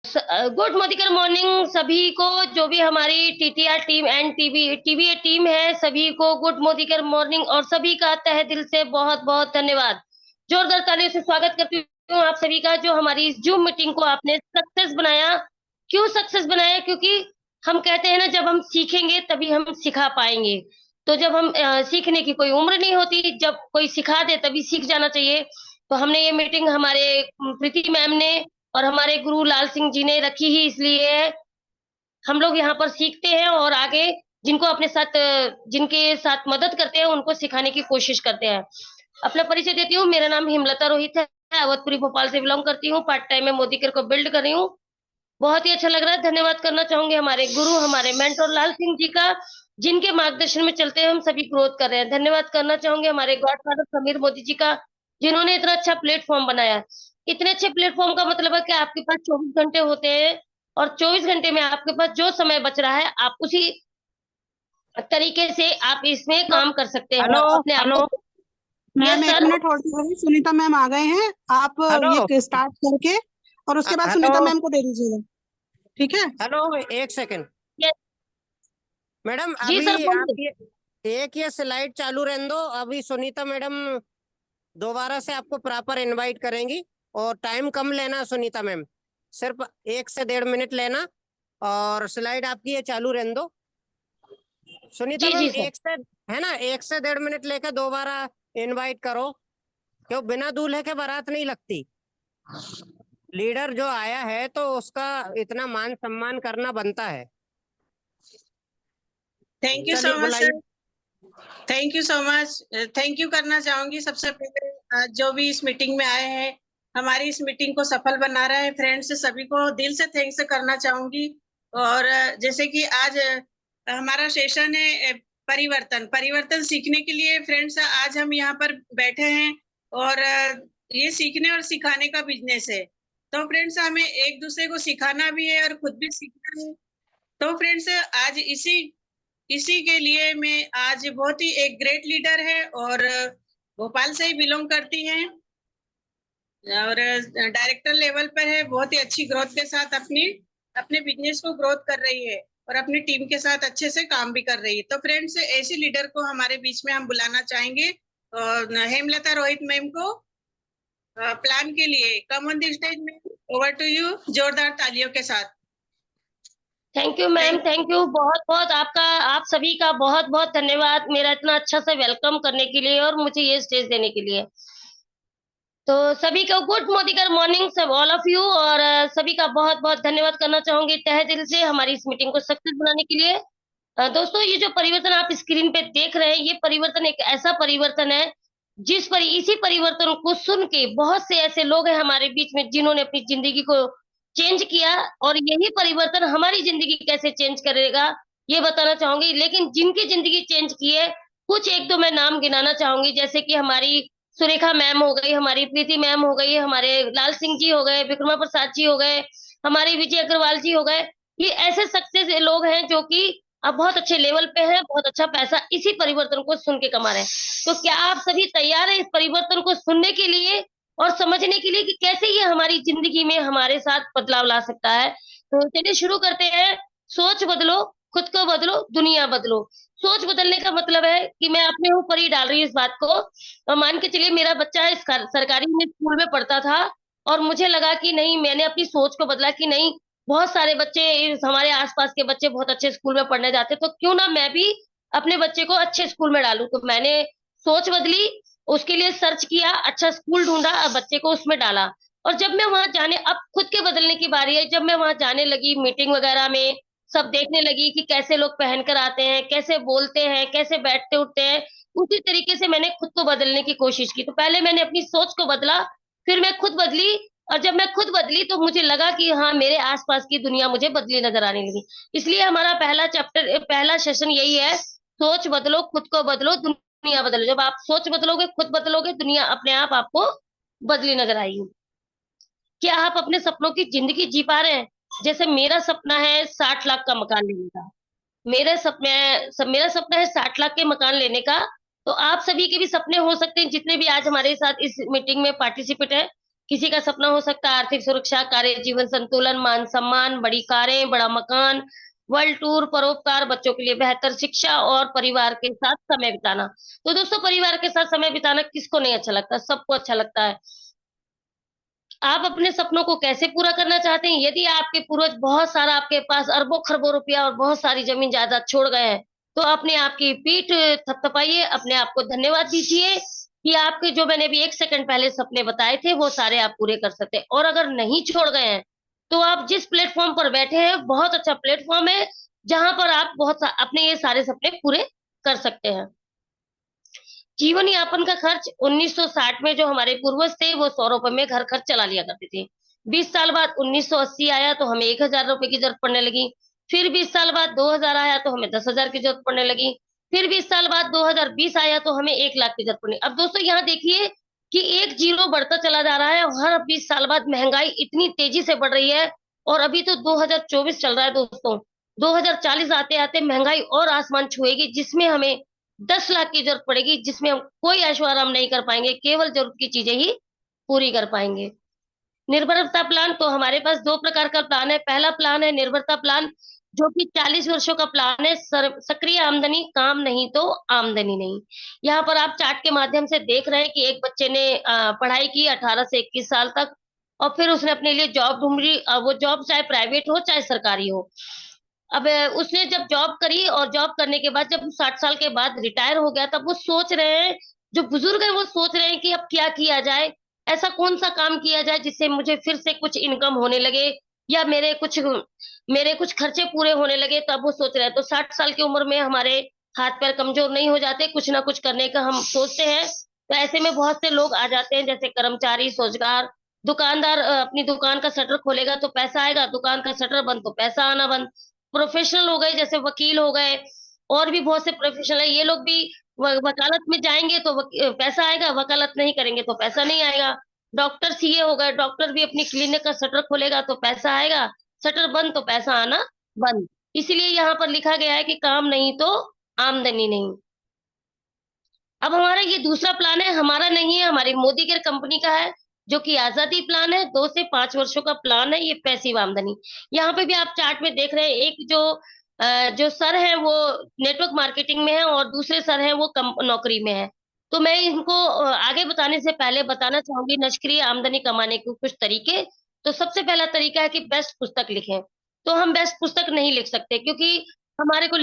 Good मोदिकर morning सभी को, जो भी हमारी TTR team and TV team है, सभी को गुड मोदिकर मॉर्निंग और सभी का तहे दिल से बहुत बहुत धन्यवाद। जोरदार तालियों से स्वागत करती हूँ आप सभी का, जो हमारी इस जूम मीटिंग को आपने सक्सेस बनाया। क्यों सक्सेस बनाया? क्योंकि हम कहते हैं ना, जब हम सीखेंगे तभी हम सिखा पाएंगे। तो जब हम सीखने की कोई उम्र नहीं होती, जब कोई सिखा दे तभी सीख जाना चाहिए। तो हमने ये मीटिंग हमारे प्रीति मैम ने और हमारे गुरु लाल सिंह जी ने रखी ही इसलिए है। हम लोग यहाँ पर सीखते हैं और आगे जिनको अपने साथ जिनके साथ मदद करते हैं उनको सिखाने की कोशिश करते हैं। अपना परिचय देती हूँ। मेरा नाम हिमलता रोहित है, अवधपुरी भोपाल से बिलोंग करती हूँ। पार्ट टाइम में मोदीकर को बिल्ड कर रही हूँ। बहुत ही अच्छा लग रहा है। धन्यवाद करना चाहूंगी हमारे गुरु, हमारे मेंटोर लाल सिंह जी का, जिनके मार्गदर्शन में चलते हैं हम सभी ग्रोथ कर रहे हैं। धन्यवाद करना चाहूंगे हमारे गॉडफादर समीर मोदी जी का, जिन्होंने इतना अच्छा प्लेटफॉर्म बनाया। इतने अच्छे प्लेटफॉर्म का मतलब है कि आपके पास 24 घंटे होते हैं और 24 घंटे में आपके पास जो समय बच रहा है, आप उसी तरीके से आप इसमें काम कर सकते हैं हेलो। अपने आप हेलो। को। मैम यस एक सर। मिनट होल्ड करिए, सुनीता मैम आ गए हैं। आप हेलो। ये स्टार्ट करके और उसके बाद हेलो। सुनीता मैम को दे दीजिएगा, ठीक है? हेलो, एक सेकंड। यस मैडम जी सर, अभी आप बोलिए। ये स्लाइड चालू रहने दो। अभी सुनीता मैडम दोबारा से आपको प्रॉपर इनवाइट करेंगी। और टाइम कम लेना सुनीता मैम, सिर्फ 1 से 1.5 मिनट लेना। और स्लाइड आपकी ये चालू रहने दो सुनीता जी मैम। जी सर। है ना, 1 से 1.5 मिनट लेकर दोबारा इनवाइट करो। क्यों बिना दूल्हे के बारात नहीं लगती। लीडर जो आया है तो उसका इतना मान सम्मान करना बनता है। थैंक यू सो चलिए मच बुलाइए। Sir. Thank you so much. Thank you करना चाहूंगी सबसे पहले जो भी इस मीटिंग में आए हैं, हमारी इस मीटिंग को सफल बना रहे हैं फ्रेंड्स, सभी को दिल से थैंक्स करना चाहूंगी। और जैसे कि आज हमारा सेशन है परिवर्तन परिवर्तन सीखने के लिए फ्रेंड्स, आज हम यहाँ पर बैठे हैं और ये सीखने और सिखाने का बिजनेस है। तो फ्रेंड्स, हमें एक दूसरे को सिखाना भी है और खुद भी सीखना है। तो फ्रेंड्स, आज इसी इसी के लिए मैं आज बहुत ही एक ग्रेट लीडर है और भोपाल से ही बिलोंग करती हैं और डायरेक्टर लेवल पर है। बहुत ही अच्छी ग्रोथ के साथ अपने बिजनेस को ग्रोथ कर रही है और अपनी टीम के साथ अच्छे से काम भी कर रही है। तो फ्रेंड्स, ऐसी लीडर को हमारे बीच में हम बुलाना चाहेंगे और हेमलता रोहित मैम को प्लान के लिए कम ऑन द स्टेज में। ओवर टू यू, जोरदार तालियों के साथ। Thank you ma'am, thank you बहुत बहुत। आपका, आप सभी का बहुत बहुत धन्यवाद मेरा इतना अच्छा से वेलकम करने के लिए और मुझे ये स्टेज देने के लिए। तो सभी को गुड मोदिकर मॉर्निंग सब ऑल ऑफ यू, और सभी का बहुत बहुत धन्यवाद करना चाहूंगी तहे दिल से हमारी इस मीटिंग को सक्सेस बनाने के लिए। दोस्तों, ये जो परिवर्तन आप स्क्रीन पे देख रहे हैं, ये परिवर्तन एक ऐसा परिवर्तन है इसी परिवर्तन को सुन के बहुत से ऐसे लोग हैं हमारे बीच में जिन्होंने अपनी जिंदगी को चेंज किया। और यही परिवर्तन हमारी जिंदगी कैसे चेंज करेगा ये बताना चाहूंगी। लेकिन जिनकी जिंदगी चेंज की है, कुछ एक दो मैं नाम गिनाना चाहूंगी, जैसे कि हमारी सुरेखा मैम हो गई, हमारी प्रीति मैम हो गई, हमारे लाल सिंह जी हो गए, विक्रमा प्रसाद जी हो गए, हमारे विजय अग्रवाल जी हो गए। ये ऐसे सक्सेस लोग हैं जो कि अब बहुत अच्छे लेवल पे हैं, बहुत अच्छा पैसा इसी परिवर्तन को सुन के कमा रहे हैं। तो क्या आप सभी तैयार हैं इस परिवर्तन को सुनने के लिए और समझने के लिए कि कैसे ये हमारी जिंदगी में हमारे साथ बदलाव ला सकता है? तो चलिए शुरू करते हैं। सोच बदलो, खुद को बदलो, दुनिया बदलो। सोच बदलने का मतलब है कि मैं अपने ऊपर ही डाल रही हूँ इस बात को। मान के चलिए, मेरा बच्चा इस सरकारी में स्कूल में पढ़ता था और मुझे लगा कि नहीं, मैंने अपनी सोच को बदला कि नहीं, बहुत सारे बच्चे हमारे आसपास के बच्चे बहुत अच्छे स्कूल में पढ़ने जाते, तो क्यों ना मैं भी अपने बच्चे को अच्छे स्कूल में डालूं। तो मैंने सोच बदली, उसके लिए सर्च किया, अच्छा स्कूल ढूंढा, बच्चे को उसमें डाला। और जब मैं वहां जाने, अब खुद के बदलने की बारी है, जब मैं वहां जाने लगी मीटिंग वगैरह में, सब देखने लगी कि कैसे लोग पहनकर आते हैं, कैसे बोलते हैं, कैसे बैठते उठते हैं, उसी तरीके से मैंने खुद को बदलने की कोशिश की। तो पहले मैंने अपनी सोच को बदला, फिर मैं खुद बदली। और जब मैं खुद बदली तो मुझे लगा कि हाँ, मेरे आसपास की दुनिया मुझे बदली नजर आने लगी। इसलिए हमारा पहला चैप्टर, पहला सेशन यही है, सोच बदलो, खुद को बदलो, दुनिया बदलो। जब आप सोच बदलोगे, खुद बदलोगे, दुनिया अपने आप आपको बदली नजर आएगी। क्या आप अपने सपनों की जिंदगी जी पा रहे हैं? जैसे मेरा सपना है 60 लाख का मकान लेने का। मेरा सपना है 60 लाख के मकान लेने का। तो आप सभी के भी सपने हो सकते हैं, जितने भी आज हमारे साथ इस मीटिंग में पार्टिसिपेट है। किसी का सपना हो सकता है आर्थिक सुरक्षा, कार्य जीवन संतुलन, मान सम्मान, बड़ी कारें, बड़ा मकान, वर्ल्ड टूर, परोपकार, बच्चों के लिए बेहतर शिक्षा और परिवार के साथ समय बिताना। तो दोस्तों, परिवार के साथ समय बिताना किसको नहीं अच्छा लगता, सबको अच्छा लगता है। आप अपने सपनों को कैसे पूरा करना चाहते हैं? यदि आपके पूर्वज बहुत सारा, आपके पास अरबों खरबों रुपया और बहुत सारी जमीन जायदाद छोड़ गए हैं, तो अपने आप की पीठ थपथपाइए, अपने आप को धन्यवाद दीजिए कि आपके जो मैंने अभी 1 सेकंड पहले सपने बताए थे, वो सारे आप पूरे कर सकते हैं। और अगर नहीं छोड़ गए हैं, तो आप जिस प्लेटफॉर्म पर बैठे हैं, बहुत अच्छा प्लेटफॉर्म है, जहां पर आप अपने ये सारे सपने पूरे कर सकते हैं। जीवन यापन का खर्च 1960 में जो हमारे पूर्वज थे, वो 100 रुपए में घर खर्च चला लिया करते थे। 20 साल बाद 1980 आया तो हमें 1000 रुपए की जरूरत पड़ने लगी। फिर 20 साल बाद 2000 आया तो हमें 10,000 की जरूरत पड़ने लगी। फिर 20 साल बाद 2020 आया तो हमें 1 लाख की जरूरत पड़ने। अब दोस्तों, यहाँ देखिए कि एक जीरो बढ़ता चला जा रहा है और हर 20 साल बाद महंगाई इतनी तेजी से बढ़ रही है। और अभी तो 2024 चल रहा है दोस्तों, 2040 आते आते महंगाई और आसमान छुएगी, जिसमें हमें 10 लाख की जरूरत पड़ेगी, जिसमें हम कोई ऐशो आराम नहीं कर पाएंगे, केवल जरूरत की चीजें ही पूरी कर पाएंगे। निर्भरता प्लान, तो हमारे पास 2 प्रकार का प्लान है। पहला प्लान है निर्भरता प्लान, जो कि 40 वर्षों का प्लान है। सक्रिय आमदनी, काम नहीं तो आमदनी नहीं। यहाँ पर आप चार्ट के माध्यम से देख रहे हैं कि एक बच्चे ने पढ़ाई की 18 से 21 साल तक, और फिर उसने अपने लिए जॉब ढूंढ ली। वो जॉब चाहे प्राइवेट हो चाहे सरकारी हो। अब उसने जब जॉब करी, और जॉब करने के बाद जब 60 साल के बाद रिटायर हो गया, तब वो सोच रहे हैं, जो बुजुर्ग है वो सोच रहे हैं कि अब क्या किया जाए, ऐसा कौन सा काम किया जाए जिससे मुझे फिर से कुछ इनकम होने लगे, या मेरे कुछ खर्चे पूरे होने लगे। तब वो सोच रहे हैं। तो 60 साल की उम्र में हमारे हाथ पैर कमजोर नहीं हो जाते, कुछ ना कुछ करने का हम सोचते हैं। तो ऐसे में बहुत से लोग आ जाते हैं, जैसे कर्मचारी, रोजगार, दुकानदार। अपनी दुकान का शटर खोलेगा तो पैसा आएगा, दुकान का शटर बंद तो पैसा आना बंद। प्रोफेशनल हो गए, जैसे वकील हो गए, और भी बहुत से प्रोफेशनल है, ये लोग भी वकालत में जाएंगे तो पैसा आएगा, वकालत नहीं करेंगे तो पैसा नहीं आएगा। डॉक्टर, सीए हो गए, डॉक्टर भी अपनी क्लिनिक का शटर खोलेगा तो पैसा आएगा, शटर बंद तो पैसा आना बंद। इसीलिए यहाँ पर लिखा गया है कि काम नहीं तो आमदनी नहीं। अब हमारा ये दूसरा प्लान है, हमारा नहीं है, हमारी मोदी केयर कंपनी का है, जो कि आजादी प्लान है। 2 से 5 वर्षों का प्लान है, ये पैसिव आमदनी। यहाँ पे भी आप चार्ट में देख रहे हैं, एक जो सर है वो नेटवर्क मार्केटिंग में है, और दूसरे सर है वो नौकरी में है। तो मैं इनको आगे बताने से पहले बताना चाहूंगी निष्क्रिय आमदनी कमाने के कुछ तरीके। तो सबसे पहला तरीका है कि बेस्ट पुस्तक लिखें। तो हम बेस्ट पुस्तक नहीं लिख सकते, क्योंकि हमारे को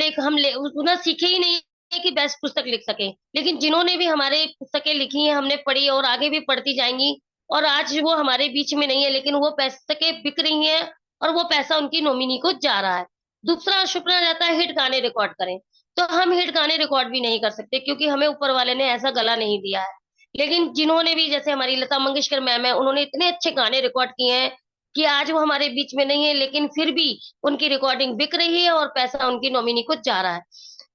उतना सीखे ही नहीं है कि बेस्ट पुस्तक लिख सके। लेकिन जिन्होंने भी हमारे पुस्तकें लिखी हैं, हमने पढ़ी और आगे भी पढ़ती जाएंगी, और आज वो हमारे बीच में नहीं है, लेकिन वो पुस्तकें बिक रही हैं, और वो पैसा उनकी नॉमिनी को जा रहा है। दूसरा सपना रहता है हिट गाने रिकॉर्ड करें। तो हम हिट गाने रिकॉर्ड भी नहीं कर सकते, क्योंकि हमें ऊपर वाले ने ऐसा गला नहीं दिया है। लेकिन जिन्होंने भी, जैसे हमारी लता मंगेशकर मैम है, उन्होंने इतने अच्छे गाने रिकॉर्ड किए हैं कि आज वो हमारे बीच में नहीं है, लेकिन फिर भी उनकी रिकॉर्डिंग बिक रही है और पैसा उनकी नॉमिनी को जा रहा है।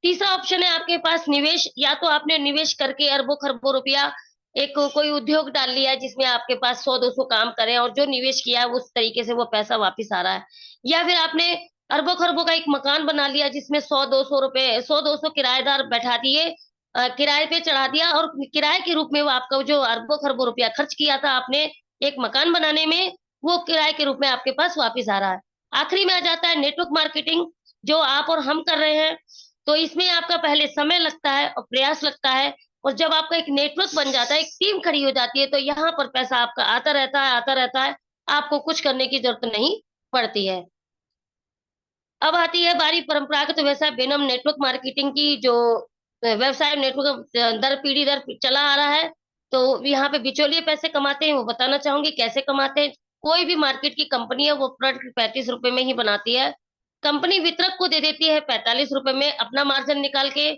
तीसरा ऑप्शन है आपके पास निवेश। या तो आपने निवेश करके अरबों खरबों रुपया एक कोई उद्योग डाल लिया, जिसमें आपके पास 100-200 काम करें, और जो निवेश किया है उस तरीके से वो पैसा वापस आ रहा है। या फिर आपने अरबों खरबों का एक मकान बना लिया, जिसमें 100-200 किराएदार बैठा दिए, किराए पे चढ़ा दिया, और किराए के रूप में वो आपका जो अरबों खरबों रुपया खर्च किया था आपने एक मकान बनाने में, वो किराए के रूप में आपके पास वापस आ रहा है। आखिरी में आ जाता है नेटवर्क मार्केटिंग, जो आप और हम कर रहे हैं। तो इसमें आपका पहले समय लगता है और प्रयास लगता है, और जब आपका एक नेटवर्क बन जाता है, एक टीम खड़ी हो जाती है, तो यहाँ पर पैसा आपका आता रहता है, आपको कुछ करने की जरूरत नहीं पड़ती है। अब आती है बारी परंपरागत व्यवसाय बनाम नेटवर्क मार्केटिंग की। जो व्यवसाय नेटवर्क दर पीढ़ी दर चला आ रहा है, तो यहाँ पे बिचौलिए पैसे कमाते हैं, वो बताना चाहूंगी कैसे कमाते हैं। कोई भी मार्केट की कंपनी है, वो प्रोडक्ट 35 रुपए में ही बनाती है। कंपनी वितरक को दे देती है 45 रुपए में अपना मार्जिन निकाल के।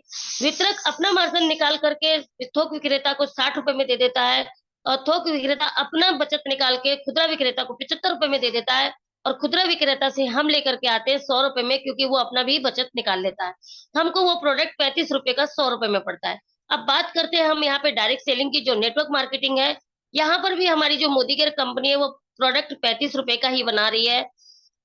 वितरक अपना मार्जिन निकाल करके थोक विक्रेता को 60 रुपए में दे देता है, और थोक विक्रेता अपना बचत निकाल के खुदरा विक्रेता को 75 रुपए में दे देता है, और खुदरा विक्रेता से हम लेकर के आते हैं 100 रुपए में, क्योंकि वो अपना भी बचत निकाल लेता है। हमको वो प्रोडक्ट 35 रुपए का 100 रुपए में पड़ता है। अब बात करते हैं हम यहाँ पे डायरेक्ट सेलिंग की, जो नेटवर्क मार्केटिंग है। यहाँ पर भी हमारी जो मोदी केयर कंपनी है, वो प्रोडक्ट 35 रुपए का ही बना रही है,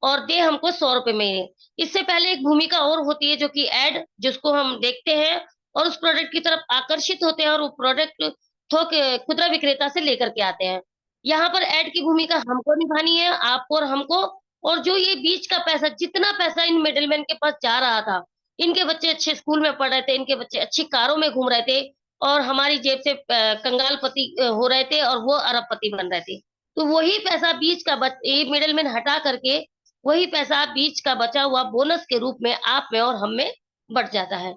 और दे हमको 100 रुपए में ही। इससे पहले एक भूमिका और होती है, जो कि एड, जिसको हम देखते हैं और उस प्रोडक्ट की तरफ आकर्षित होते हैं, और वो प्रोडक्ट थोक खुदरा विक्रेता से लेकर के आते हैं। यहाँ पर ऐड की भूमिका हमको निभानी है, आपको और हमको। और जो ये बीच का पैसा, जितना पैसा इन मिडिलमैन के पास जा रहा था, इनके बच्चे अच्छे स्कूल में पढ़ रहे थे, इनके बच्चे अच्छी कारों में घूम रहे थे, और हमारी जेब से कंगालपति हो रहे थे, और वो अरबपति बन रहे थे। तो वही पैसा बीच का ये मिडिलमैन हटा करके, वही पैसा बीच का बचा हुआ बोनस के रूप में आप में और हम में बढ़ जाता है।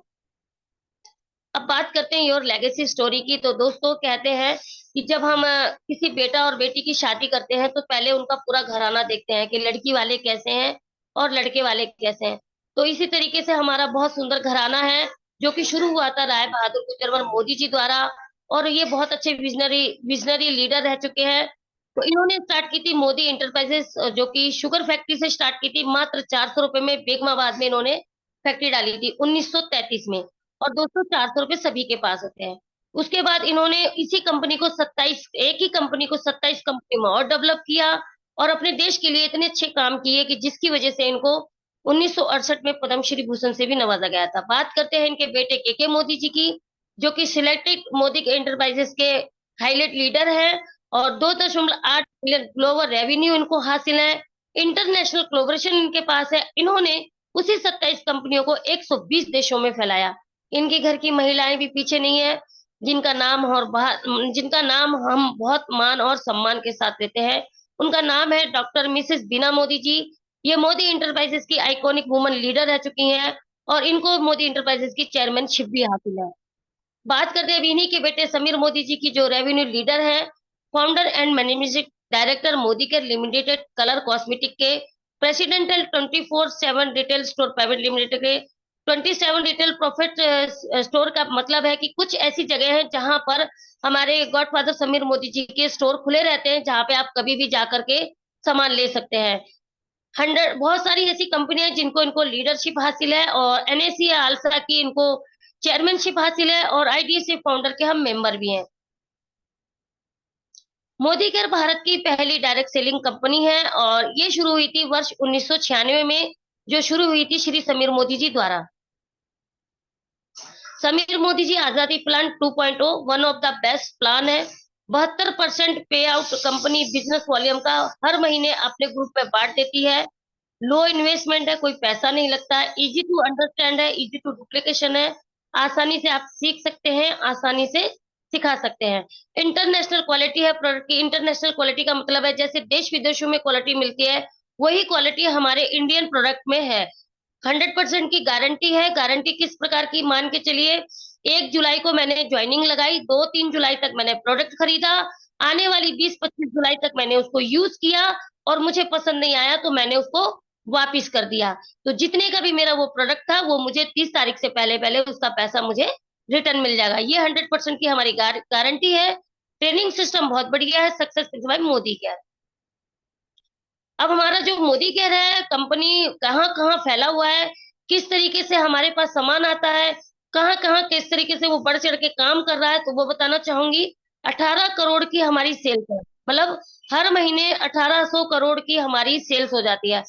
अब बात करते हैं योर लेगेसी स्टोरी की। तो दोस्तों, कहते हैं कि जब हम किसी बेटा और बेटी की शादी करते हैं तो पहले उनका पूरा घराना देखते हैं कि लड़की वाले कैसे हैं और लड़के वाले कैसे हैं। तो इसी तरीके से हमारा बहुत सुंदर घराना है, जो कि शुरू हुआ था राय बहादुर गुजरवाल मोदी जी द्वारा, और ये बहुत अच्छे विजनरी विजनरी लीडर रह चुके हैं। तो इन्होंने स्टार्ट की थी मोदी इंटरप्राइजेस, जो कि शुगर फैक्ट्री से स्टार्ट की थी। मात्र 400 रुपए में बेगमाबाद में इन्होंने फैक्ट्री डाली थी 1933 में। और दोस्तों, 400 रुपए सभी के पास होते हैं। उसके बाद इन्होंने इसी कंपनी को 27 एक ही कंपनी को 27 कंपनी में और डेवलप किया, और अपने देश के लिए इतने अच्छे काम किए कि जिसकी वजह से इनको 1968 में पद्मश्री भूषण से भी नवाजा गया था। बात करते हैं इनके बेटे के मोदी जी की, जो कि सिलेक्टेड मोदी इंटरप्राइजेस के हाईलाइट लीडर है, और 2.8 बिलियन ग्लोबल रेवेन्यू इनको हासिल है। इंटरनेशनल कोलैबोरेशन इनके पास है। इन्होंने उसी 27 कंपनियों को 120 देशों में फैलाया। इनके घर की महिलाएं भी पीछे नहीं है, जिनका नाम हम बहुत मान और सम्मान के साथ लेते हैं। उनका नाम है डॉक्टर मिसेस बीना मोदी जी। ये मोदी इंटरप्राइजेस की आइकॉनिक वुमन लीडर रह चुकी हैं, और इनको मोदी इंटरप्राइजेस की चेयरमैनशिप भी हासिल है। बात करते हैं अब इन्हीं के बेटे समीर मोदी जी की, जो रेवेन्यू लीडर है, founder and managing director Modi Care limited colour cosmetic के, presidential 24/7 retail store private limited के। 27 रिटेल प्रॉफिट स्टोर का मतलब है कि कुछ ऐसी जगह है जहां पर हमारे गॉडफादर समीर मोदी जी के स्टोर खुले रहते हैं, जहां पे आप कभी भी जाकर के सामान ले सकते हैं। 100 बहुत सारी ऐसी कंपनियां हैं जिनको इनको लीडरशिप हासिल है, और एनएसी आल्सा की इनको चेयरमैनशिप हासिल है, और आईडीएसए फाउंडर के हम मेंबर भी हैं। मोदी केयर भारत की पहली डायरेक्ट सेलिंग कंपनी है, और ये शुरू हुई थी वर्ष 1996 में, जो शुरू हुई थी श्री समीर मोदी जी द्वारा। समीर मोदी जी आजादी plan 2.0 one of the best plan है। 72% पे आउट कंपनी बिजनेस वॉल्यूम का हर महीने अपने ग्रुप में बांट देती है। लो इन्वेस्टमेंट है, कोई पैसा नहीं लगता है, इजी टू अंडरस्टैंड है, इजी टू डुप्लीकेशन है, आसानी से आप सीख सकते हैं, आसानी से सिखा सकते हैं। इंटरनेशनल क्वालिटी है प्रोडक्ट की। इंटरनेशनल क्वालिटी का मतलब है जैसे देश विदेशों में क्वालिटी मिलती है, वही क्वालिटी हमारे इंडियन प्रोडक्ट में है। 100% की गारंटी है। गारंटी किस प्रकार की, मान के चलिए 1 जुलाई को मैंने ज्वाइनिंग लगाई, 2-3 जुलाई तक मैंने प्रोडक्ट खरीदा, आने वाली 20-25 जुलाई तक मैंने उसको यूज किया, और मुझे पसंद नहीं आया तो मैंने उसको वापिस कर दिया। तो जितने का भी मेरा वो प्रोडक्ट था, वो मुझे 30 तारीख से पहले पहले उसका पैसा मुझे रिटर्न मिल जाएगा। ये 100% की हमारी गारंटी है। ट्रेनिंग सिस्टम बहुत बढ़िया है। Success by Modi care. अब हमारा जो मोदी केयर है कंपनी कहाँ कहाँ फैला हुआ है, किस तरीके से हमारे पास सामान आता है, कहाँ कहाँ किस तरीके से वो बढ़ चढ़ के काम कर रहा है, तो वो बताना चाहूंगी। 18 करोड़ की हमारी सेल्स है, मतलब हर महीने 1800 करोड़ की हमारी सेल्स हो जाती है।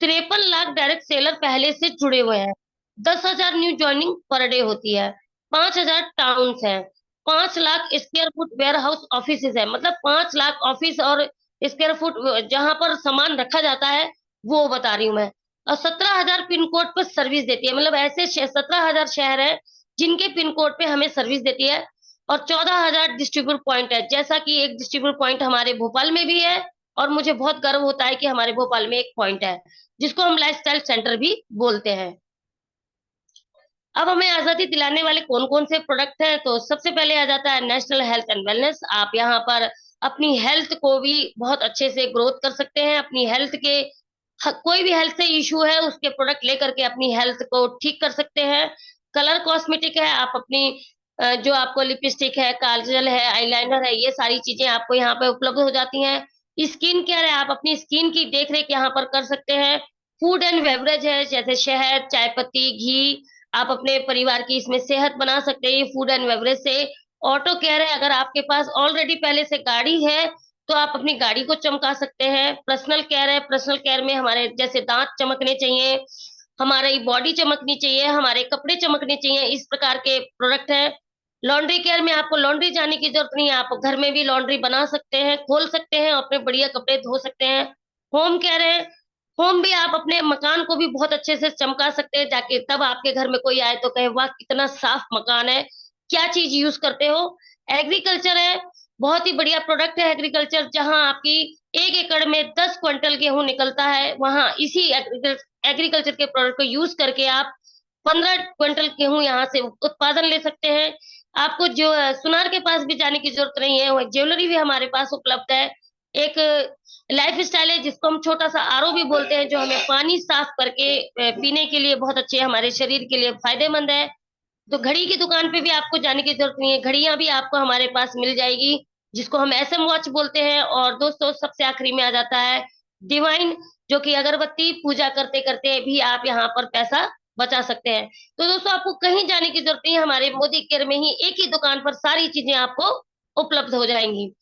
53 लाख डायरेक्ट सेलर पहले से जुड़े हुए हैं। 10,000 न्यू ज्वाइनिंग पर डे होती है। 5,000 टाउन्स हैं। 5 lakh square foot warehouse office है, मतलब 5 लाख ऑफिस और स्क्वायर फुट जहां पर सामान रखा जाता है, वो बता रही हूँ मैं। और 17,000 पिन कोड पर सर्विस देती है, मतलब ऐसे 17,000 शहर है जिनके पिन कोड पे हमें सर्विस देती है। और 14,000 डिस्ट्रीब्यूट पॉइंट है, जैसा कि एक डिस्ट्रीब्यूट पॉइंट हमारे भोपाल में भी है, और मुझे बहुत गर्व होता है कि हमारे भोपाल में एक पॉइंट है जिसको हम लाइफस्टाइल सेंटर भी बोलते हैं। अब हमें आजादी दिलाने वाले कौन कौन से प्रोडक्ट हैं, तो सबसे पहले आ जाता है नेशनल हेल्थ एंड वेलनेस। आप यहाँ पर अपनी हेल्थ को भी बहुत अच्छे से ग्रोथ कर सकते हैं। अपनी हेल्थ के कोई भी हेल्थ से इशू है, उसके प्रोडक्ट लेकर के अपनी हेल्थ को ठीक कर सकते हैं। कलर कॉस्मेटिक है, आप अपनी जो आपको लिपस्टिक है, काजल है, आईलाइनर है, ये सारी चीजें आपको यहाँ पे उपलब्ध हो जाती हैं। स्किन केयर है, आप अपनी स्किन की देख रेख यहाँ पर कर सकते हैं। फूड एंड बेवरेज है, जैसे शहद, चाय पत्ती, घी, आप अपने परिवार की इसमें सेहत बना सकते हैं फूड एंड बेवरेज से। ऑटो केयर है, अगर आपके पास ऑलरेडी पहले से गाड़ी है तो आप अपनी गाड़ी को चमका सकते हैं। पर्सनल केयर है, पर्सनल केयर में हमारे जैसे दांत चमकने चाहिए, हमारी बॉडी चमकनी चाहिए, हमारे कपड़े चमकने चाहिए, इस प्रकार के प्रोडक्ट है। लॉन्ड्री केयर में आपको लॉन्ड्री जाने की जरूरत नहीं है, आप घर में भी लॉन्ड्री बना सकते हैं, खोल सकते हैं, अपने बढ़िया कपड़े धो सकते हैं। होम केयर है, होम भी आप अपने मकान को भी बहुत अच्छे से चमका सकते हैं, जाके तब आपके घर में कोई आए तो कहे वाह कितना साफ मकान है, क्या चीज यूज करते हो। एग्रीकल्चर है, बहुत ही बढ़िया प्रोडक्ट है एग्रीकल्चर, जहां आपकी 1 एकड़ में 10 क्विंटल गेहूं निकलता है, वहां इसी एग्रीकल्चर के प्रोडक्ट को यूज करके आप 15 क्विंटल गेहूं यहाँ से उत्पादन ले सकते हैं। आपको जो सुनार के पास भी जाने की जरूरत नहीं है, वो ज्वेलरी भी हमारे पास उपलब्ध है। एक लाइफ स्टाइल है जिसको हम छोटा सा आरओ भी बोलते हैं, जो हमें पानी साफ करके पीने के लिए बहुत अच्छे, हमारे शरीर के लिए फायदेमंद है। तो घड़ी की दुकान पे भी आपको जाने की जरूरत नहीं है, घड़ियां भी आपको हमारे पास मिल जाएगी, जिसको हम एसएम वॉच बोलते हैं। और दोस्तों सबसे आखिरी में आ जाता है डिवाइन, जो कि अगरबत्ती पूजा करते करते भी आप यहाँ पर पैसा बचा सकते हैं। तो दोस्तों आपको कहीं जाने की जरूरत नहीं है, हमारे मोदी केयर में ही एक ही दुकान पर सारी चीजें आपको उपलब्ध हो जाएंगी।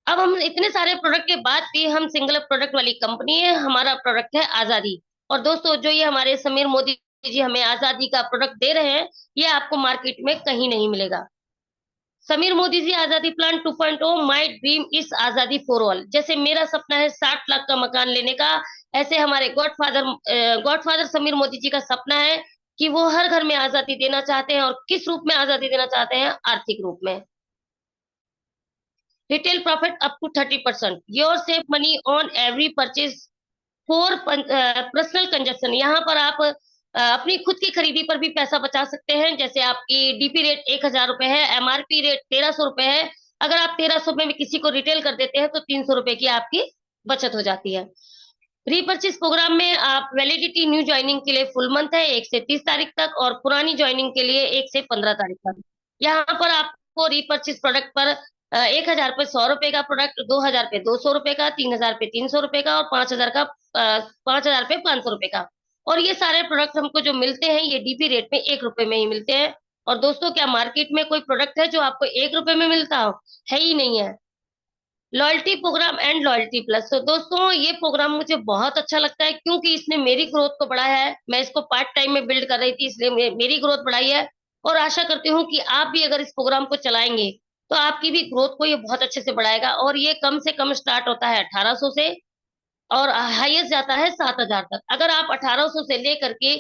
अब हम इतने सारे प्रोडक्ट के बाद भी हम सिंगल प्रोडक्ट वाली कंपनी है, हमारा प्रोडक्ट है आजादी। और दोस्तों जो ये हमारे समीर मोदी जी हमें आजादी का प्रोडक्ट दे रहे हैं, ये आपको मार्केट में कहीं नहीं मिलेगा। समीर मोदी जी आजादी प्लान 2.0, माई ड्रीम इज आजादी फॉर ऑल। जैसे मेरा सपना है 60 लाख का मकान लेने का, ऐसे हमारे गॉडफादर समीर मोदी जी का सपना है कि वो हर घर में आजादी देना चाहते हैं। और किस रूप में आजादी देना चाहते हैं? आर्थिक रूप में। Retail profit up to 30%, your save money on every purchase for personal consumption. यहाँ पर आप अपनी खुद की खरीदी पर भी पैसा बचा सकते हैं। जैसे आपकी डीपी रेट 1000 रुपए है, एमआरपी रेट 1300 रुपए है, अगर आप 1300 में किसी को रिटेल कर देते हैं तो 300 रुपए की आपकी बचत हो जाती है। रीपर्चेज प्रोग्राम में आप वैलिडिटी न्यू ज्वाइनिंग के लिए फुल मंथ है 1 से 30 तारीख तक, और पुरानी ज्वाइनिंग के लिए 1 से 15 तारीख तक। यहाँ पर आपको रीपर्चेज प्रोडक्ट पर 1000 पे 100 रुपए का प्रोडक्ट, 2000 पे 200 रुपए का, 3000 पे 300 रुपए का, और 5000 का 5000 पे 500 रुपए का। और ये सारे प्रोडक्ट हमको जो मिलते हैं ये डीपी रेट में 1 रुपए में ही मिलते हैं। और दोस्तों क्या मार्केट में कोई प्रोडक्ट है जो आपको 1 रुपए में मिलता हो? है ही नहीं है। Loyalty programme and loyalty plus, तो दोस्तों ये प्रोग्राम मुझे बहुत अच्छा लगता है, क्योंकि इसने मेरी ग्रोथ को बढ़ाया है। मैं इसको पार्ट टाइम में बिल्ड कर रही थी, इसलिए मेरी ग्रोथ बढ़ाई है। और आशा करती हूँ कि आप भी अगर इस प्रोग्राम को चलाएंगे तो आपकी भी ग्रोथ को ये बहुत अच्छे से बढ़ाएगा। और ये कम से कम स्टार्ट होता है 1800 से, और हाईएस्ट जाता है 7000 तक। अगर आप 1800 से लेकर के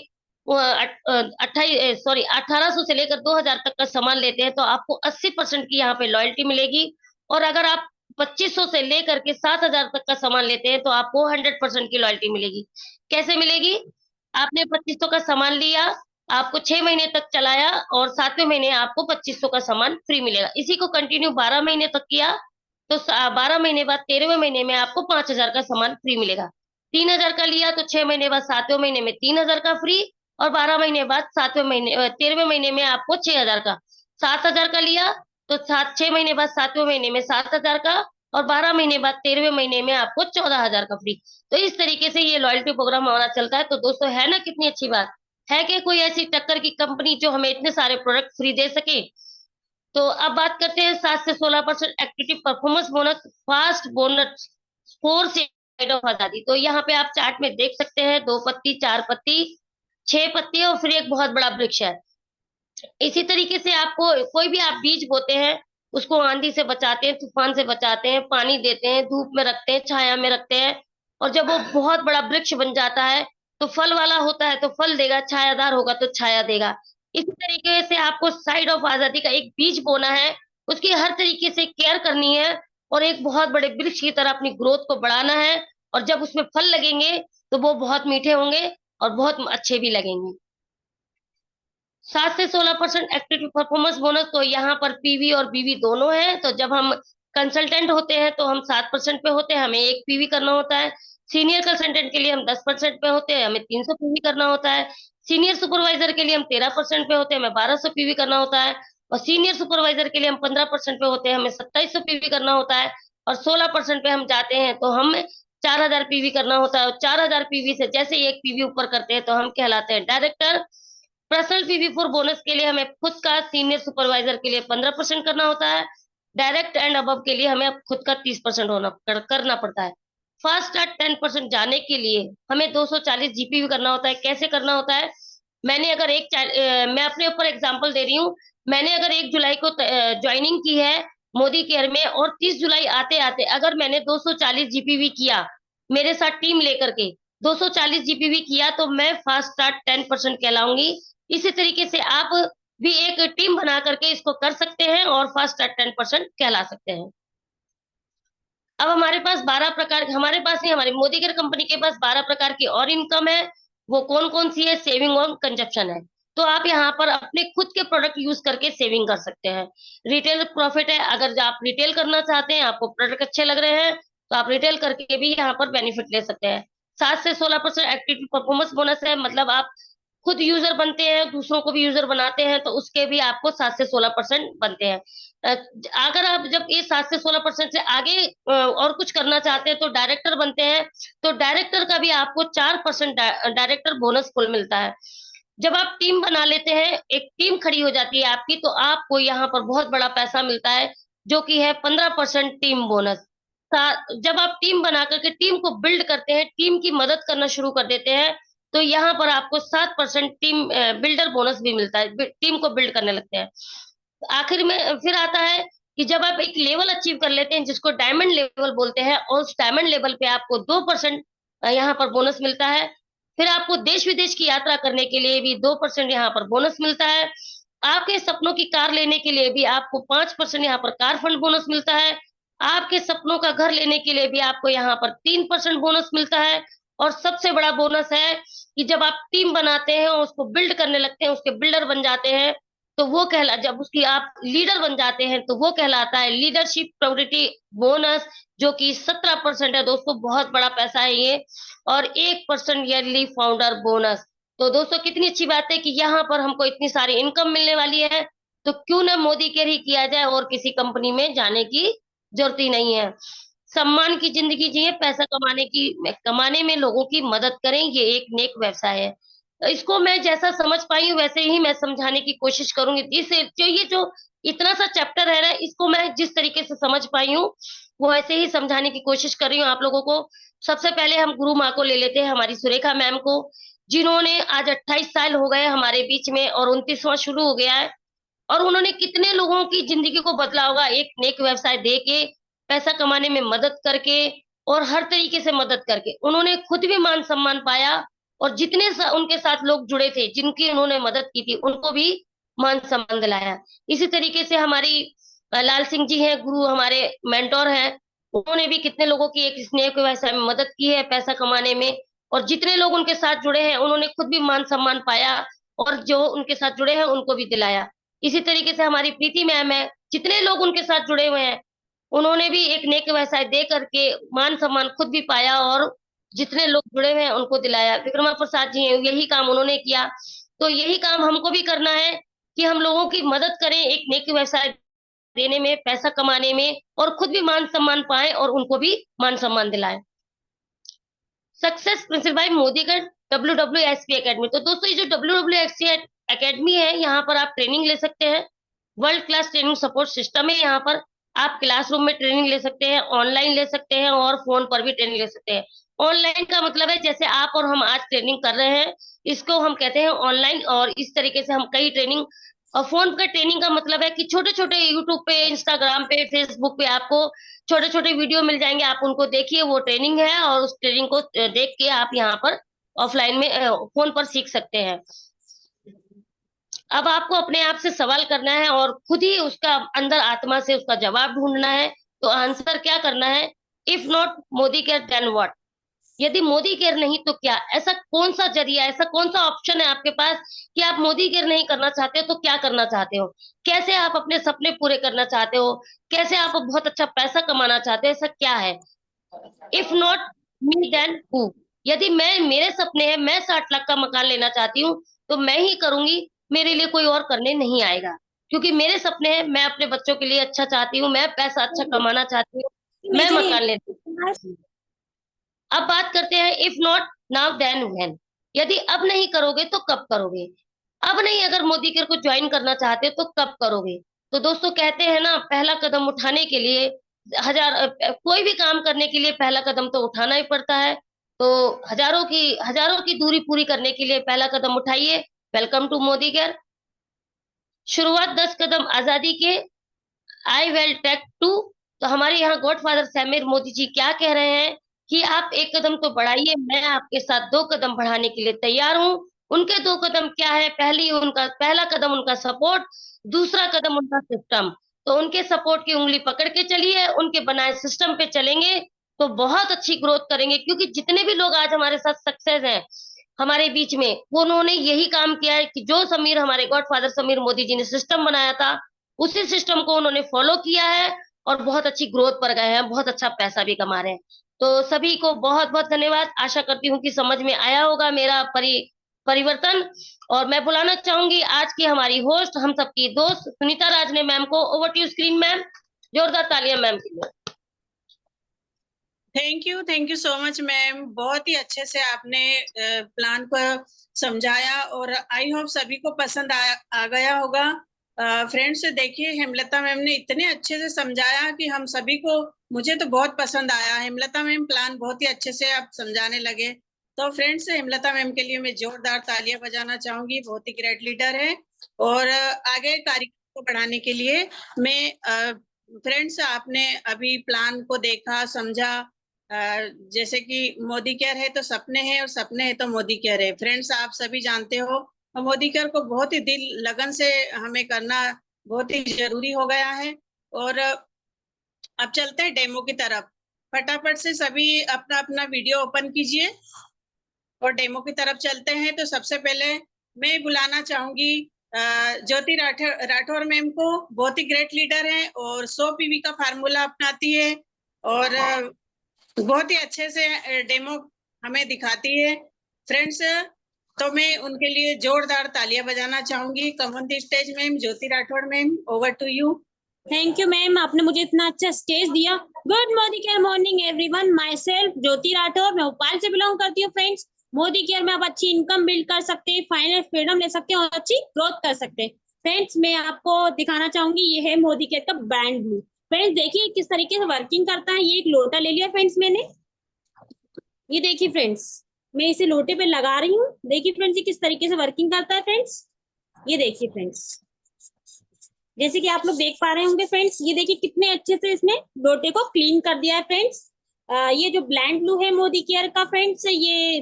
1800 से लेकर 2000 तक का सामान लेते हैं तो आपको 80% की यहाँ पे लॉयल्टी मिलेगी। और अगर आप 2500 से लेकर के 7000 तक का सामान लेते हैं तो आपको 100% की लॉयल्टी मिलेगी। कैसे मिलेगी? आपने 2500 का सामान लिया, आपको 6 महीने तक चलाया, और 7वें महीने आपको 2500 का सामान फ्री मिलेगा। इसी को कंटिन्यू 12 महीने तक किया तो 12 महीने बाद 13वें महीने में आपको 5000 का सामान फ्री मिलेगा। 3000 का लिया तो 6 महीने बाद 7वें महीने में 3000 का फ्री, और 12 महीने बाद 13वें महीने में आपको 6000 का। 7000 का लिया तो 6 महीने बाद 7वें महीने में 7000 का, और 12 महीने बाद 13वें महीने में आपको 14000 का फ्री। तो इस तरीके से ये लॉयल्टी प्रोग्राम हमारा चलता है। तो दोस्तों है ना कितनी अच्छी बात है कि कोई ऐसी टक्कर की कंपनी जो हमें इतने सारे प्रोडक्ट फ्री दे सके। तो अब बात करते हैं 7 से 16% active performance bonus, fast bonus 4 side of आजादी। तो यहाँ पे आप चार्ट में देख सकते हैं 2 पत्ती, 4 पत्ती, 6 पत्ती, और फिर एक बहुत बड़ा वृक्ष है। इसी तरीके से आपको कोई भी आप बीज बोते हैं, उसको आंधी से बचाते हैं, तूफान से बचाते हैं, पानी देते हैं, धूप में रखते हैं, छाया में रखते हैं, और जब वो बहुत बड़ा वृक्ष बन जाता है तो फल वाला होता है तो फल देगा, छायादार होगा तो छाया देगा। इसी तरीके से आपको साइड ऑफ आजादी का एक बीज बोना है, उसकी हर तरीके से केयर करनी है, और एक बहुत बड़े वृक्ष की तरह अपनी ग्रोथ को बढ़ाना है। और जब उसमें फल लगेंगे तो वो बहुत मीठे होंगे और बहुत अच्छे भी लगेंगे। 7 से 16% एक्टिव परफॉर्मेंस बोनस, तो यहाँ पर पीवी और बीवी दोनों है। तो जब हम कंसल्टेंट होते हैं तो हम 7% पे होते हैं, हमें 1 पीवी करना होता है। सीनियर कंसल्टेंट के लिए हम 10% पे होते हैं, हमें 300 पीवी करना होता है। सीनियर सुपरवाइजर के लिए हम 13% पे होते हैं, हमें 1200 पीवी करना होता है। और सीनियर सुपरवाइजर के लिए हम 15% पे होते हैं, हमें 2700 पीवी करना होता है। और 16% पे हम जाते हैं तो हम 4000 पीवी करना होता है। और 4000 पीवी से जैसे 1 पीवी ऊपर करते हैं तो हम कहलाते हैं director. Personal PV for bonus के लिए हमें खुद का, सीनियर सुपरवाइजर के लिए 15% करना होता है। डायरेक्ट एंड अबव के लिए हमें खुद का 30% करना पड़ता है। फास्ट स्टार्ट 10% जाने के लिए हमें 240 जीपीवी करना होता है। कैसे करना होता है? मैंने अगर मैं अपने ऊपर एग्जांपल दे रही हूँ मैंने अगर 1 जुलाई को ज्वाइनिंग की है मोदी केयर में, और 30 जुलाई आते आते अगर मैंने 240 जीपीवी किया मेरे साथ टीम लेकर के, 240 जीपीवी किया, तो मैं फास्ट स्टार्ट 10% कहलाऊंगी। इसी तरीके से आप भी एक टीम बना करके इसको कर सकते हैं और फास्ट स्टार्ट 10% कहला सकते हैं। अब हमारे पास 12 प्रकार, हमारे पास नहीं, हमारी मोदी केयर कंपनी के पास 12 प्रकार की और इनकम है। वो कौन कौन सी है? सेविंग और कंजप्शन है। तो आप यहाँ पर अपने खुद के प्रोडक्ट यूज करके सेविंग कर सकते हैं। रिटेल प्रॉफिट है, अगर आप रिटेल करना चाहते हैं, आपको प्रोडक्ट अच्छे लग रहे हैं, तो आप रिटेल करके भी यहाँ पर बेनिफिट ले सकते हैं। 7 से 16% एक्टिविटी परफॉर्मेंस बोनस है, मतलब आप खुद यूजर बनते हैं, दूसरों को भी यूजर बनाते हैं, तो उसके भी आपको 7 से 16% बनते हैं। अगर आप जब ये 7 से 16% से आगे और कुछ करना चाहते हैं तो डायरेक्टर बनते हैं, तो डायरेक्टर का भी आपको 4% डायरेक्टर बोनस फुल मिलता है। जब आप टीम बना लेते हैं, एक टीम खड़ी हो जाती है आपकी, तो आपको यहाँ पर बहुत बड़ा पैसा मिलता है, जो कि है 15% टीम बोनस। जब आप टीम बना करके टीम को बिल्ड करते हैं, टीम की मदद करना शुरू कर देते हैं, तो यहाँ पर आपको 7% टीम बिल्डर बोनस भी मिलता है, टीम को बिल्ड करने लगते हैं। आखिर में फिर आता है कि जब आप एक लेवल अचीव कर लेते हैं, जिसको डायमंड लेवल बोलते हैं, और उस डायमंड लेवल पे आपको 2% यहाँ पर बोनस मिलता है। फिर आपको देश विदेश की यात्रा करने के लिए भी 2% यहाँ पर बोनस मिलता है। आपके सपनों की कार लेने के लिए भी आपको 5% यहाँ पर कार फंड बोनस मिलता है। आपके सपनों का घर लेने के लिए भी आपको यहाँ पर 3% बोनस मिलता है। और सबसे बड़ा बोनस है कि जब आप टीम बनाते हैं और उसको बिल्ड करने लगते हैं, उसके बिल्डर बन जाते हैं, तो वो जब उसकी आप लीडर बन जाते हैं, तो वो कहलाता है लीडरशिप प्रायोरिटी बोनस, जो कि 17% है दोस्तों। बहुत बड़ा पैसा है ये। और 1% ईयरली फाउंडर बोनस। तो दोस्तों कितनी अच्छी बात है कि यहाँ पर हमको इतनी सारी इनकम मिलने वाली है, तो क्यों ना मोदी केयर ही किया जाए और किसी कंपनी में जाने की जरूरत ही नहीं है। सम्मान की जिंदगी जिए, पैसा कमाने में लोगों की मदद करें, ये एक नेक व्यवसाय है। इसको मैं जैसा समझ पाई हूँ वैसे ही मैं समझाने की कोशिश करूंगी। ये जो इतना सा चैप्टर है ना, इसको मैं जिस तरीके से समझ पाई हूँ वो ऐसे ही समझाने की कोशिश कर रही हूँ आप लोगों को। सबसे पहले हम गुरु माँ को ले लेते हैं, हमारी सुरेखा मैम को, जिन्होंने आज 28 साल हो गए हमारे बीच में और 29वां शुरू हो गया है। और उन्होंने कितने लोगों की जिंदगी को बदला होगा, एक नेक व्यवसाय दे के, पैसा कमाने में मदद करके, और हर तरीके से मदद करके उन्होंने खुद भी मान सम्मान पाया, और जितने उनके साथ लोग जुड़े थे, जिनकी उन्होंने मदद की थी, उनको भी मान सम्मान दिलाया। इसी तरीके से हमारी लाल सिंह जी हैं, गुरु हमारे मेंटोर हैं, उन्होंने भी कितने लोगों की एक स्नेह के व्यवसाय में मदद की है पैसा कमाने में, और जितने लोग उनके साथ जुड़े हैं उन्होंने खुद भी मान सम्मान पाया, और जो उनके साथ जुड़े हैं उनको भी दिलाया। इसी तरीके से हमारी प्रीति मैम है, जितने लोग उनके साथ जुड़े हुए हैं उन्होंने भी एक नेक व्यवसाय दे करके मान सम्मान खुद भी पाया, और जितने लोग जुड़े हुए हैं उनको दिलाया। विक्रमा प्रसाद जी हैं, यही काम उन्होंने किया। तो यही काम हमको भी करना है कि हम लोगों की मदद करें एक नेक व्यवसाय देने में, पैसा कमाने में, और खुद भी मान सम्मान पाए और उनको भी मान सम्मान दिलाएं। सक्सेस प्रिंसिपल बाय मोदी का WWSP एकेडमी। तो दोस्तों ये जो WWSP एकेडमी है, यहाँ पर आप ट्रेनिंग ले सकते हैं। World class training support system है। यहाँ पर आप क्लासरूम में ट्रेनिंग ले सकते हैं, ऑनलाइन ले सकते हैं, और फोन पर भी ट्रेनिंग ले सकते हैं। ऑनलाइन का मतलब है जैसे आप और हम आज ट्रेनिंग कर रहे हैं, इसको हम कहते हैं ऑनलाइन। और इस तरीके से हम कई ट्रेनिंग, और फोन का ट्रेनिंग का मतलब है कि छोटे छोटे यूट्यूब पे, इंस्टाग्राम पे, फेसबुक पे आपको छोटे छोटे वीडियो मिल जाएंगे, आप उनको देखिए, वो ट्रेनिंग है, और उस ट्रेनिंग को देख के आप यहाँ पर ऑफलाइन में फोन पर सीख सकते हैं। अब आपको अपने आप से सवाल करना है और खुद ही उसका अंदर आत्मा से उसका जवाब ढूंढना है। तो आंसर क्या करना है? If not Modi care then what? यदि मोदी केयर नहीं तो क्या? ऐसा कौन सा जरिया, ऐसा कौन सा ऑप्शन है आपके पास कि आप मोदी केयर नहीं करना चाहते तो क्या करना चाहते हो? कैसे आप अपने सपने पूरे करना चाहते हो? कैसे आप बहुत अच्छा पैसा कमाना चाहते हो? ऐसा क्या है? If not me then who? यदि मेरे सपने हैं, मैं 60 लाख का मकान लेना चाहती हूँ, तो मैं ही करूंगी, मेरे लिए कोई और करने नहीं आएगा। क्योंकि मेरे सपने हैं, मैं अपने बच्चों के लिए अच्छा चाहती हूँ, मैं पैसा अच्छा कमाना चाहती हूँ, मैं मकान लेती हूँ। अब बात करते हैं if not now then when? यदि अब नहीं करोगे तो कब करोगे? अब नहीं, अगर मोदी केयर को ज्वाइन करना चाहते हो तो कब करोगे? तो दोस्तों कहते हैं ना, पहला कदम उठाने के लिए कोई भी काम करने के लिए पहला कदम तो उठाना ही पड़ता है। तो हजारों की दूरी पूरी करने के लिए पहला कदम उठाइए। Welcome to Modi care. शुरुआत 10 कदम आजादी के, आई विल टेक 2। तो हमारे यहाँ गॉडफादर समीर मोदी जी क्या कह रहे हैं कि आप 1 कदम तो बढ़ाइए, मैं आपके साथ 2 कदम बढ़ाने के लिए तैयार हूँ। उनके 2 कदम क्या है? पहला कदम उनका सपोर्ट, दूसरा कदम उनका सिस्टम। तो उनके सपोर्ट की उंगली पकड़ के चलिए, उनके बनाए सिस्टम पे चलेंगे तो बहुत अच्छी ग्रोथ करेंगे। क्योंकि जितने भी लोग आज हमारे साथ सक्सेस हैं हमारे बीच में, वो उन्होंने यही काम किया है कि जो समीर, हमारे गॉडफादर समीर मोदी जी ने सिस्टम बनाया था, उसी सिस्टम को उन्होंने फॉलो किया है और बहुत अच्छी ग्रोथ पर गए हैं, बहुत अच्छा पैसा भी कमा रहे हैं। तो सभी को बहुत बहुत धन्यवाद। आशा करती हूँ कि समझ में आया होगा मेरा परिवर्तन। और मैं बुलाना चाहूंगी आज की हमारी होस्ट, हम सबकी दोस्त सुनीता राजने मैम को। ओवर टू स्क्रीन मैम, जोरदार तालियां मैम के लिए। Thank you so much ma'am. बहुत ही अच्छे से आपने प्लान को समझाया और आई होप सभी को पसंद आ गया होगा। फ्रेंड्स देखिए, हेमलता मैम ने इतने अच्छे से समझाया कि हम सभी को, मुझे तो बहुत पसंद आया। हेमलता मैम प्लान बहुत ही अच्छे से आप समझाने लगे। तो फ्रेंड्स, हेमलता मैम के लिए मैं जोरदार तालियां बजाना चाहूंगी। बहुत ही ग्रेट लीडर है और आगे कार्यक्रम को बढ़ाने के लिए मैं फ्रेंड्स, आपने अभी प्लान को देखा, समझा। जैसे कि मोदी केयर है तो सपने हैं और सपने है तो मोदी केयर है। फ्रेंड्स, आप सभी जानते हो मोदी केयर को बहुत ही दिल लगन से हमें करना बहुत ही जरूरी हो गया है। और अब चलते हैं डेमो की तरफ। फटाफट से सभी अपना अपना वीडियो ओपन कीजिए और डेमो की तरफ चलते हैं। तो सबसे पहले मैं बुलाना चाहूंगी ज्योति राठौर मैम को। बहुत ही ग्रेट लीडर है और 100 पीवी का फार्मूला अपनाती है और बहुत ही अच्छे से डेमो हमें दिखाती है। फ्रेंड्स, तो मैं उनके लिए जोरदार तालियां बजाना चाहूंगी। Come on the stage ma'am, Jyoti Rathore ma'am, over to you. Thank you ma'am, आपने मुझे इतना अच्छा स्टेज दिया। Good morning everyone, myself Jyoti Rathore, मैं भोपाल से बिलोंग करती हूँ। फ्रेंड्स, मोदी केयर में आप अच्छी इनकम बिल्ड कर सकते हैं, फाइनेंस फ्रीडम ले सकते हैं और अच्छी ग्रोथ कर सकते हैं। फ्रेंड्स, मैं आपको दिखाना चाहूंगी, ये है मोदी केयर का ब्रांड ब्लू। फ्रेंड्स देखिए किस तरीके से वर्किंग करता है। ये एक लोटा ले लिया फ्रेंड्स मैंने, ये देखिए फ्रेंड्स, मैं इसे लोटे पे लगा रही हूँ। देखिए फ्रेंड्स, ये किस तरीके से वर्किंग करता है। फ्रेंड्स ये देखिए फ्रेंड्स, जैसे कि आप लोग देख पा रहे होंगे फ्रेंड्स, ये देखिए कितने अच्छे से इसने लोटे को क्लीन कर दिया है। फ्रेंड्स ये जो ब्लैंड ब्लू है मोदी केयर का फ्रेंड्स, ये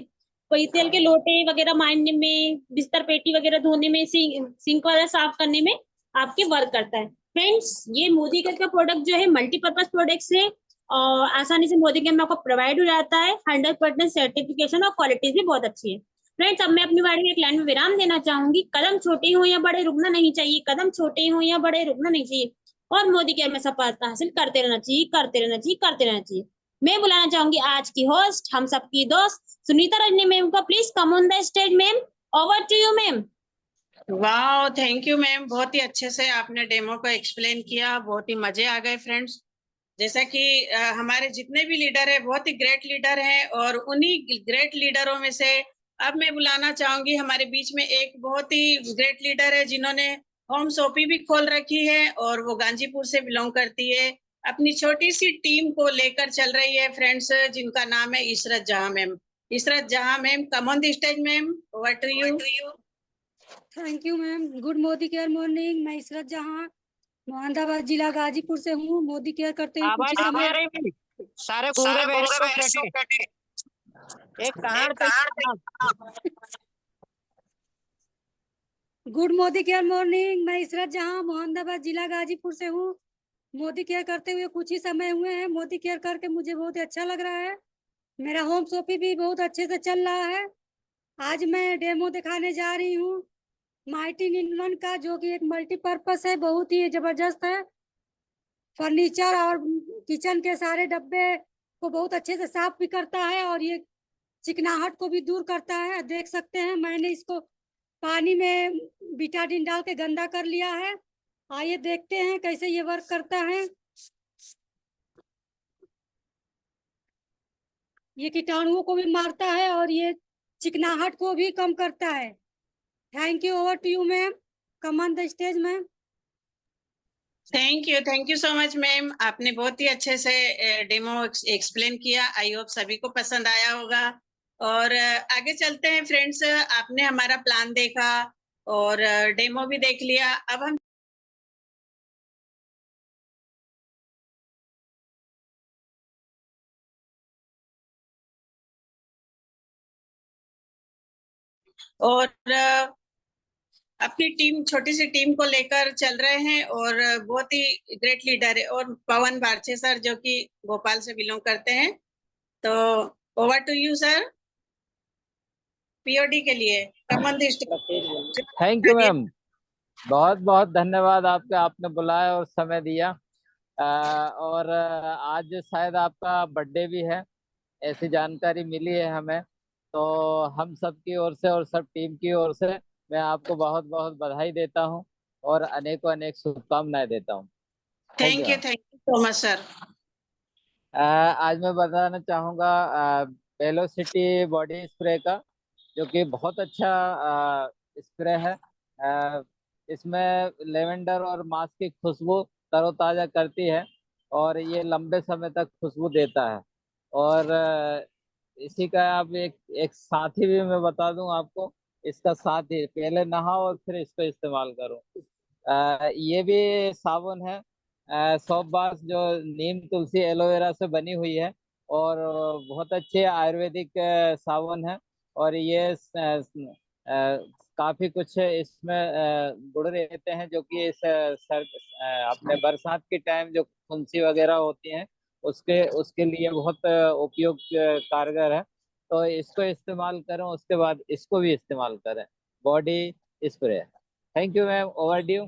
पीतल के लोटे वगैरह मारने में, बिस्तर पेटी वगैरह धोने में, सिंक वगैरह साफ करने में आपके वर्क करता है। फ्रेंड्स, ये मोदी केयर का प्रोडक्ट जो है मल्टीपर्पज प्रोडक्ट्स है और आसानी से मोदी केयर में आपको प्रोवाइड हो जाता है। 100% सर्टिफिकेशन और क्वालिटीज भी बहुत अच्छी है। फ्रेंड्स, अब मैं अपनी वाणी में एक लाइन में विराम देना चाहूंगी। कदम छोटे हो या बड़े, रुकना नहीं चाहिए। कदम छोटे हो या बड़े, रुकना नहीं चाहिए और मोदी केयर में सफलता हासिल करते रहना चाहिए, करते रहना चाहिए, करते रहना चाहिए। मैं बुलाना चाहूंगी आज की होस्ट, हम सबकी दोस्त सुनीता रजनी मैम को। Please come on the stage ma'am, over to you ma'am. वाह, थैंक यू मैम। बहुत ही अच्छे से आपने डेमो को एक्सप्लेन किया, बहुत ही मजे आ गए। फ्रेंड्स, जैसा कि हमारे जितने भी लीडर है बहुत ही ग्रेट लीडर हैं और उन्हीं ग्रेट लीडरों में से अब मैं बुलाना चाहूंगी, हमारे बीच में एक बहुत ही ग्रेट लीडर है जिन्होंने होम शॉपी भी खोल रखी है और वो गांजीपुर से बिलोंग करती है। अपनी छोटी सी टीम को लेकर चल रही है फ्रेंड्स, जिनका नाम है Ishrat Jahan ma'am. Ishrat Jahan ma'am, come on the stage ma'am, over to you. Thank you ma'am. Good Modi care morning, मैं इशरत जहां मोहम्मदाबाद जिला गाजीपुर से हूँ। मोदी केयर करते हैं कुछ ही समय। सारे गूंगे बैठे एक कहां गुड मोदी केयर मॉर्निंग, मैं इशरत जहां मोहम्मदाबाद जिला गाजीपुर से हूँ। मोदी केयर करते हुए कुछ ही समय हुए हैं। मोदी केयर करके मुझे बहुत ही अच्छा लग रहा है। मेरा होम शॉपिंग भी बहुत अच्छे से चल रहा है। आज मैं डेमो दिखाने जा रही हूँ माइटी इन वन का, जो कि एक मल्टीपर्पस है, बहुत ही जबरदस्त है। फर्नीचर और किचन के सारे डब्बे को बहुत अच्छे से साफ भी करता है और ये चिकनाहट को भी दूर करता है। देख सकते हैं मैंने इसको पानी में बीटाडिन डाल के गंदा कर लिया है। आइए देखते हैं कैसे ये वर्क करता है। ये कीटाणुओं को भी मारता है और ये चिकनाहट को भी कम करता है। Thank you, over to you ma'am, come on the stage ma'am. Thank you so much ma'am. आपने बहुत ही अच्छे से डेमो एक्सप्लेन किया। आई होप सभी को पसंद आया होगा और आगे चलते हैं फ्रेंड्स। आपने हमारा प्लान देखा और डेमो भी देख लिया। अब हम और अपनी टीम, छोटी सी टीम को लेकर चल रहे हैं और बहुत ही ग्रेट लीडर है। और पवन बारछे सर जो कि भोपाल से बिलोंग करते हैं। तो over to you sir, POD के लिए। थैंक यू मैम, बहुत बहुत धन्यवाद आपका, आपने बुलाया और समय दिया। और आज शायद आपका बर्थडे भी है, ऐसी जानकारी मिली है हमें। तो हम सब की ओर से और सब टीम की ओर से मैं आपको बहुत बहुत बधाई देता हूं और अनेकों अनेक शुभकामनाएं देता हूं। Thank you so much sir. आज मैं बताना चाहूँगा वेलोसिटी बॉडी स्प्रे का, जो कि बहुत अच्छा स्प्रे है। इसमें लेवेंडर और मास्क की खुशबू तरोताज़ा करती है और ये लंबे समय तक खुशबू देता है। और इसी का आप एक एक साथी भी मैं बता दूं आपको, इसका साथी पहले नहाओ और फिर इसको इस्तेमाल करो। ये भी साबुन है सॉप बार, जो नीम तुलसी एलोवेरा से बनी हुई है और बहुत अच्छे आयुर्वेदिक साबुन है। और ये काफी कुछ इसमें गुण रहते हैं, जो कि इस अपने बरसात के टाइम जो फुंसी वगैरह होती हैं उसके उसके लिए बहुत उपयोग कारगर है। तो इसको इस्तेमाल करें, उसके बाद इसको भी इस्तेमाल करें, body spray. Thank you ma'am, over due.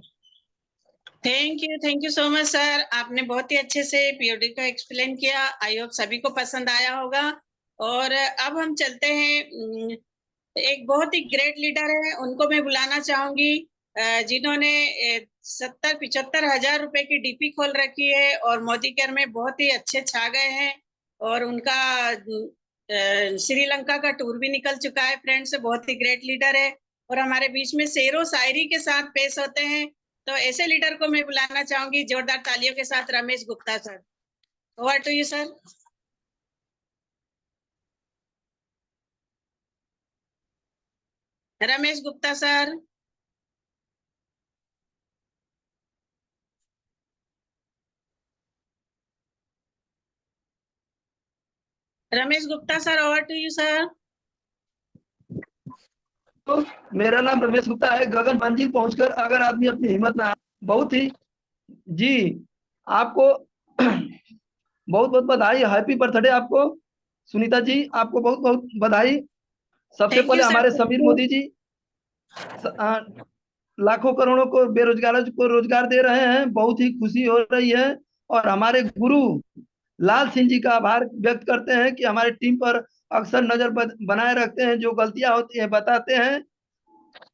Thank you so much sir. आपने बहुत ही अच्छे से पीओडी को एक्सप्लेन किया। आई होप सभी को पसंद आया होगा। और अब हम चलते हैं, एक बहुत ही ग्रेट लीडर है, उनको मैं बुलाना चाहूंगी, जिन्होंने 70-75 हजार रुपए की डीपी खोल रखी है और मोदी केयर में बहुत ही अच्छे छा गए हैं। और उनका श्रीलंका का टूर भी निकल चुका है फ्रेंड्स। बहुत ही ग्रेट लीडर है और हमारे बीच में शेरो शायरी के साथ पेश होते हैं। तो ऐसे लीडर को मैं बुलाना चाहूंगी जोरदार तालियों के साथ, Ramesh Gupta sir. Over to you sir. Ramesh Gupta sir. Ramesh Gupta sir, over to you sir. तो मेरा नाम रमेश गुप्ता है। गगन मंजिल पहुंचकर अगर आदमी अपनी हिम्मत ना, बहुत ही जी आपको बहुत बहुत बधाई, हैप्पी बर्थडे आपको सुनीता जी, आपको बहुत बहुत बधाई। सबसे थैंक पहले यू हमारे सर। समीर मोदी जी लाखों करोड़ों को बेरोजगारों को रोजगार दे रहे हैं, बहुत ही खुशी हो रही है। और हमारे गुरु लाल सिंह जी का आभार व्यक्त करते हैं कि हमारी टीम पर अक्सर नजर बनाए रखते हैं, जो गलतियां होती हैं बताते हैं,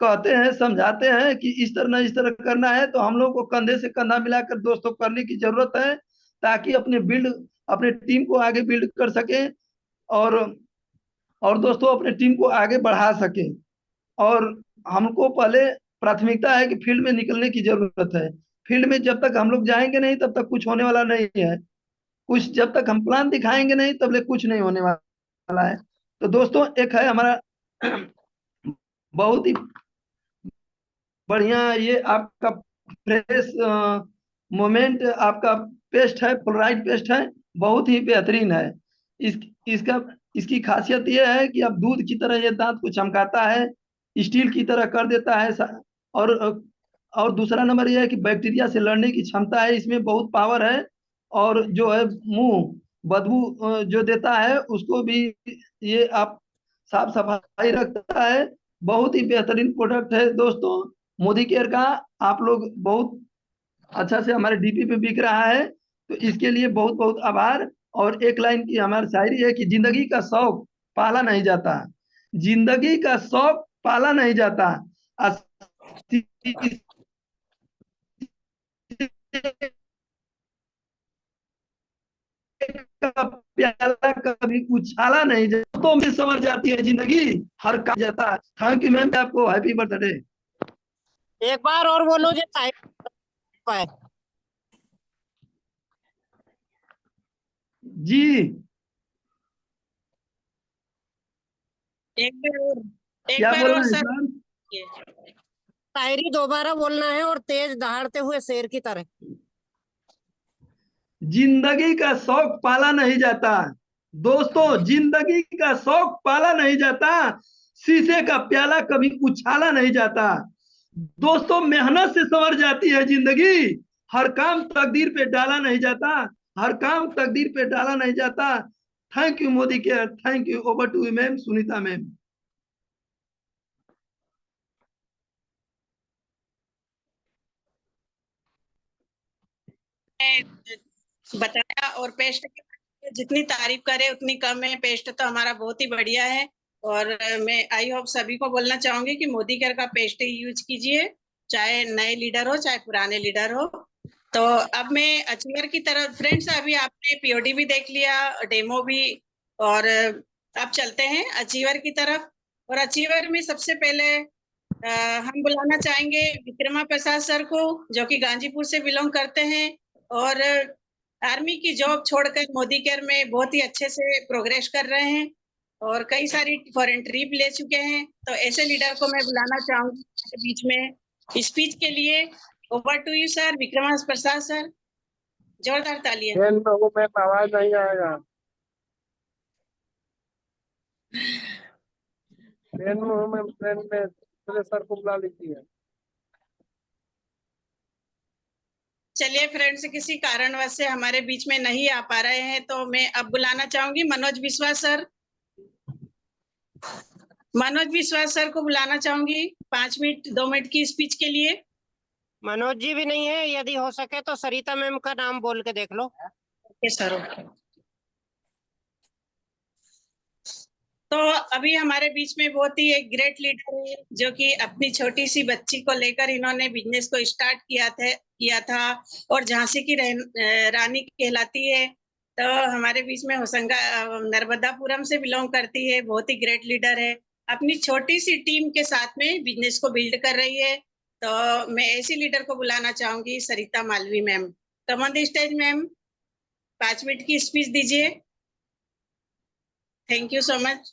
कहते हैं, समझाते हैं कि इस तरह करना है। तो हम लोग को कंधे से कंधा मिलाकर दोस्तों करने की जरूरत है, ताकि अपने टीम को आगे बिल्ड कर सके और दोस्तों अपने टीम को आगे बढ़ा सके। और हमको पहले प्राथमिकता है कि फील्ड में निकलने की जरूरत है। फील्ड में जब तक हम लोग जाएंगे नहीं तब तक कुछ होने वाला नहीं है। कुछ जब तक हम प्लान दिखाएंगे नहीं तब तक कुछ नहीं होने वाला है। तो दोस्तों एक है हमारा बहुत ही बढ़िया ये आपका फ्रेश मोमेंट, आपका पेस्ट है, फ्लोराइड पेस्ट है, बहुत ही बेहतरीन है। इस इसका इसकी खासियत यह है कि अब दूध की तरह ये दांत को चमकाता है, स्टील की तरह कर देता है। और दूसरा नंबर यह है कि बैक्टीरिया से लड़ने की क्षमता है, इसमें बहुत पावर है। और जो है मुंह बदबू जो देता है उसको भी ये आप साफ सफाई रखता है। बहुत ही बेहतरीन प्रोडक्ट है दोस्तों मोदी केयर का। आप लोग बहुत अच्छा से हमारे डीपी पे बिक रहा है, तो इसके लिए बहुत बहुत आभार। और एक लाइन की हमारी शायरी है कि जिंदगी का शौक पाला नहीं जाता, जिंदगी का शौक पाला नहीं जाता, का प्याला कभी उछाला नहीं जाता, तो में समझ जाती है जिंदगी हर काम जाता है। थैंक यू मैम, आपको हैप्पी बर्थडे। एक बार और बोलो जो पाए। जी एक बार और, एक क्या बार बोल और रहे हैं सर। सर? शायरी दोबारा बोलना है और तेज दहाड़ते हुए शेर की तरह। जिंदगी का शौक पाला नहीं जाता दोस्तों, जिंदगी का शौक पाला नहीं जाता, शीशे का प्याला कभी उछाला नहीं जाता। दोस्तों, मेहनत से संवर जाती है जिंदगी, हर काम तकदीर पे डाला नहीं जाता, हर काम तकदीर पे डाला नहीं जाता। Thank you Modi care, thank you. Over to you ma'am, Sunita ma'am. बताया, और पेस्ट की जितनी तारीफ करे उतनी कम है। पेस्ट तो हमारा बहुत ही बढ़िया है, और मैं आई होप सभी को बोलना चाहूंगी कि मोदी केयर का पेस्ट ही यूज कीजिए, चाहे नए लीडर हो चाहे पुराने लीडर हो। तो अब मैं अचीवर की तरफ, फ्रेंड्स अभी आपने पीओडी भी देख लिया, डेमो भी, और अब चलते हैं अचीवर की तरफ। और अचीवर में सबसे पहले हम बुलाना चाहेंगे विक्रमा प्रसाद सर को, जो कि गांजीपुर से बिलोंग करते हैं, और आर्मी की जॉब छोड़कर मोदी केयर में बहुत ही अच्छे से प्रोग्रेस कर रहे हैं, और कई सारी फॉरेन ट्रिप ले चुके हैं। तो ऐसे लीडर को मैं बुलाना चाहूंगी बीच में स्पीच के लिए। Over to you sir, Vikrama Prasad sir. जोरदार तालियां। आवाज नहीं आएगा। ट्रेन में सर को बुला लीजिए। चलिए फ्रेंड्स, किसी कारणवश से हमारे बीच में नहीं आ पा रहे हैं, तो मैं अब बुलाना चाहूंगी मनोज विश्वास सर। मनोज विश्वास सर को बुलाना चाहूंगी 5 मिनट 2 मिनट की स्पीच के लिए। मनोज जी भी नहीं है, यदि हो सके तो सरिता मैम का नाम बोल के देख लो। Okay sir, okay. तो अभी हमारे बीच में बहुत ही एक ग्रेट लीडर है, जो कि अपनी छोटी सी बच्ची को लेकर इन्होंने बिजनेस को स्टार्ट किया था, और झांसी की रानी कहलाती है। तो हमारे बीच में होशंगा नर्मदापुरम से बिलोंग करती है, बहुत ही ग्रेट लीडर है, अपनी छोटी सी टीम के साथ में बिजनेस को बिल्ड कर रही है। तो मैं ऐसी लीडर को बुलाना चाहूंगी, Sarita Malvi ma'am. Come on the stage ma'am, 5 minute की स्पीच दीजिए। Thank you so much.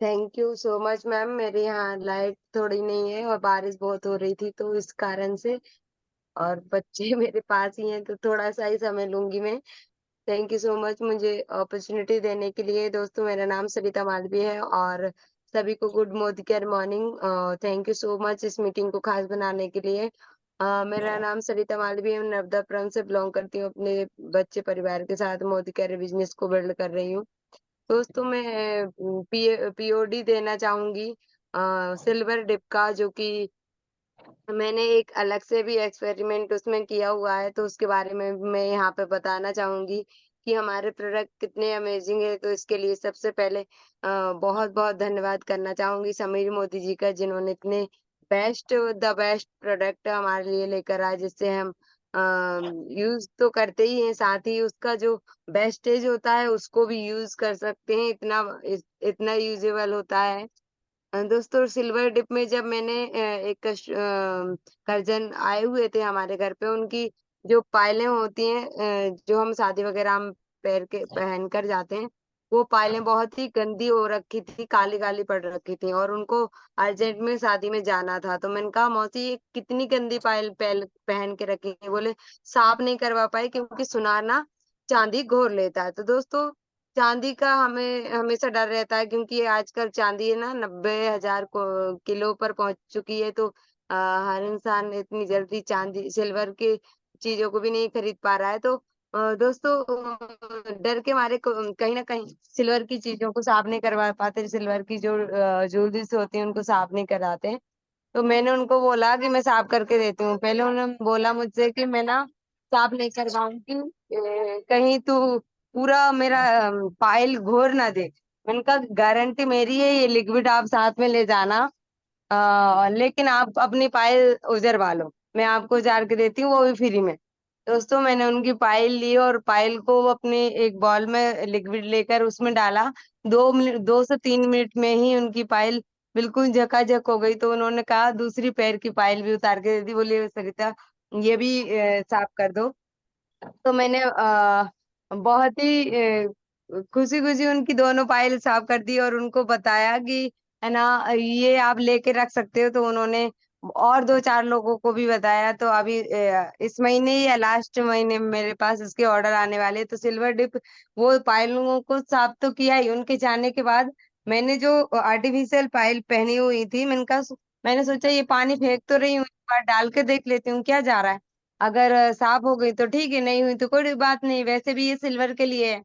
Thank you so much ma'am. मेरे यहाँ लाइट थोड़ी नहीं है और बारिश बहुत हो रही थी, तो इस कारण से, और बच्चे मेरे पास ही हैं, तो थोड़ा सा ही समय लूंगी मैं। थैंक यू सो मच मुझे अपॉर्चुनिटी देने के लिए। दोस्तों, मेरा नाम सरिता मालवी है, और सभी को good Modi care morning. Thank you so much इस मीटिंग को खास बनाने के लिए। मेरा नाम सरिता मालवी है, नर्मदापुरम से बिलोंग करती हूँ। अपने बच्चे परिवार के साथ मोदी केयर बिजनेस को बिल्ड कर रही हूँ। दोस्तों, मैं पीओडी देना चाहूंगी सिल्वर डिप का, जो कि मैंने एक अलग से भी एक्सपेरिमेंट उसमें किया हुआ है, तो उसके बारे में मैं यहाँ पे बताना चाहूंगी कि हमारे प्रोडक्ट कितने अमेजिंग है। तो इसके लिए सबसे पहले बहुत बहुत धन्यवाद करना चाहूंगी समीर मोदी जी का, जिन्होंने इतने द बेस्ट प्रोडक्ट हमारे लिए लेकर आए, जिससे हम यूज तो करते ही हैं, साथ ही उसका जो वेस्टेज होता है उसको भी यूज कर सकते हैं। इतना यूजेबल होता है। दोस्तों, सिल्वर डिप में जब मैंने एक कर्जन आए हुए थे हमारे घर पे, उनकी जो पायलें होती हैं, जो हम शादी वगैरह में पहन कर जाते हैं, वो पायलें बहुत ही गंदी हो रखी थी, काली काली पड़ रखी थी, और उनको अर्जेंट में शादी में जाना था। तो मैंने कहा, मौसी ये कितनी गंदी पायल पहन के रखी है। बोले साफ नहीं करवा पाए, क्योंकि सुनार ना चांदी घोर लेता है। तो दोस्तों, चांदी का हमें हमेशा डर रहता है, क्योंकि आजकल चांदी है ना 90,000 किलो पर पहुंच चुकी है। तो हर इंसान इतनी जल्दी चांदी सिल्वर की चीजों को भी नहीं खरीद पा रहा है। तो दोस्तों, डर के मारे कहीं ना कहीं सिल्वर की चीजों को साफ नहीं करवा पाते। सिल्वर की जो ज्वेलरीज होती है उनको साफ नहीं कराते। तो मैंने उनको बोला कि मैं साफ करके देती हूँ। पहले उन्होंने बोला मुझसे कि मैं ना साफ नहीं करवाऊंगी, कहीं तू पूरा मेरा पायल घोर ना दे। मैंने कहा, गारंटी मेरी है, ये लिक्विड आप साथ में ले जाना, लेकिन आप अपनी पायल उजरवा लो, मैं आपको उजार के देती हूँ, वो भी फ्री में। दोस्तों, मैंने उनकी पायल ली और पायल को अपने एक बॉल में लिक्विड लेकर उसमें डाला। 2 से 3 मिनट में ही उनकी पायल बिल्कुल झकाझक हो गई। तो उन्होंने कहा, दूसरी पैर की पायल भी उतार के दे दी। बोलिए सरिता, ये भी साफ कर दो। तो मैंने बहुत ही खुशी खुशी उनकी दोनों पायल साफ कर दी, और उनको बताया कि है ना, ये आप लेके रख सकते हो। तो उन्होंने और 2-4 लोगों को भी बताया। तो अभी इस महीने या लास्ट महीने में मेरे पास इसके ऑर्डर आने वाले हैं। तो सिल्वर डिप वो पायलों को साफ तो किया ही, उनके जाने के बाद मैंने जो आर्टिफिशियल पायल पहनी हुई थी, मैंने सोचा ये पानी फेंक तो रही हूँ, एक बार डाल के देख लेती हूँ क्या जा रहा है। अगर साफ हो गई तो ठीक है, नहीं हुई तो कोई बात नहीं, वैसे भी ये सिल्वर के लिए है।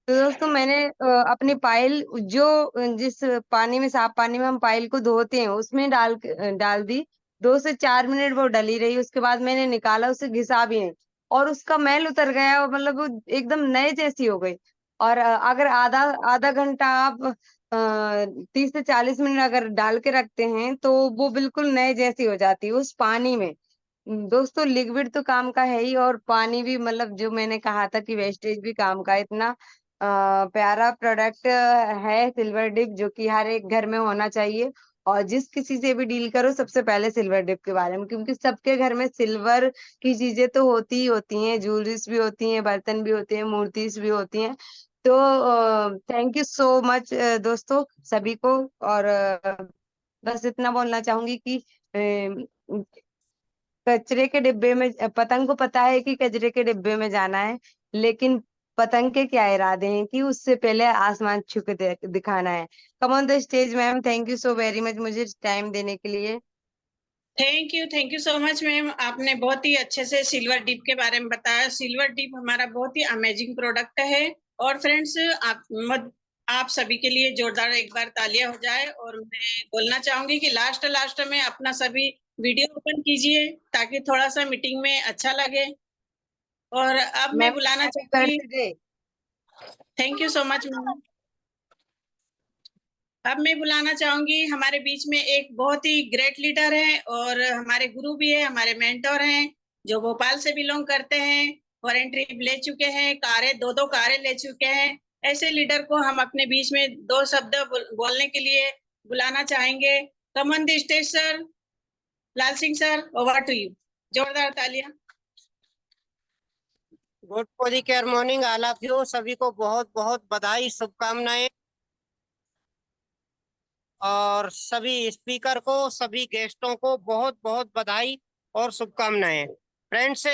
तो दोस्तों मैंने अपनी पायल जो जिस पानी में, साफ पानी में हम पायल को धोते हैं, उसमें डाल दी। 2 से 4 मिनट वो डली रही, उसके बाद मैंने निकाला, उसे घिसा भी नहीं, और उसका मैल उतर गया, और मतलब वो एकदम नए जैसी हो गई। और अगर आधा आधा घंटा आप 30 से 40 मिनट अगर डाल के रखते हैं, तो वो बिल्कुल नए जैसी हो जाती है उस पानी में। दोस्तों लिक्विड तो काम का है ही, और पानी भी, मतलब जो मैंने कहा था कि वेस्टेज भी काम का है। इतना प्यारा प्रोडक्ट है सिल्वर डिप, जो कि हर एक घर में होना चाहिए। और जिस किसी से भी डील करो, सबसे पहले सिल्वर डिप के बारे में, क्योंकि सबके घर में सिल्वर की चीजें तो होती ही होती हैं, ज्वेलरीज भी होती हैं, बर्तन भी होते हैं, मूर्तिज भी होती हैं। तो थैंक यू सो मच दोस्तों सभी को। और बस इतना बोलना चाहूंगी कि कचरे के डिब्बे में, पतंग को पता है कि कचरे के डिब्बे में जाना है, लेकिन पतंग के क्या इरादे हैं कि उससे पहले आसमान छू के दिखाना है। कम on the stage ma'am, thank you so very much मुझे टाइम देने के लिए। Thank you so much ma'am. आपने बहुत ही अच्छे से सिल्वर डिप के बारे में बताया। सिल्वर डिप हमारा बहुत ही अमेजिंग प्रोडक्ट है। और फ्रेंड्स, आप सभी के लिए जोरदार एक बार तालियां हो जाए। और मैं बोलना चाहूंगी कि लास्ट में अपना सभी वीडियो ओपन कीजिए, ताकि थोड़ा सा मीटिंग में अच्छा लगे। और अब मैं मैम बुलाना हैप्पी चाहूंगी, birthday. Thank you so much ma'am. अब मैं बुलाना चाहूंगी, हमारे बीच में एक बहुत ही ग्रेट लीडर है, और हमारे गुरु भी है, हमारे मेंटोर हैं, जो भोपाल से बिलोंग करते हैं, फॉरेन ट्रिप ले चुके हैं, कारें 2-2 कारें ले चुके हैं। ऐसे लीडर को हम अपने बीच में 2 शब्द बोलने के लिए बुलाना चाहेंगे। Come on the stage sir. Lal Singh sir, over to you. जोरदार तालियां। Good Modi care morning all of you, सभी को बहुत बहुत बधाई, शुभकामनाएं। और सभी स्पीकर को, सभी गेस्टों को बहुत बहुत बधाई और शुभकामनाएं। फ्रेंड्स,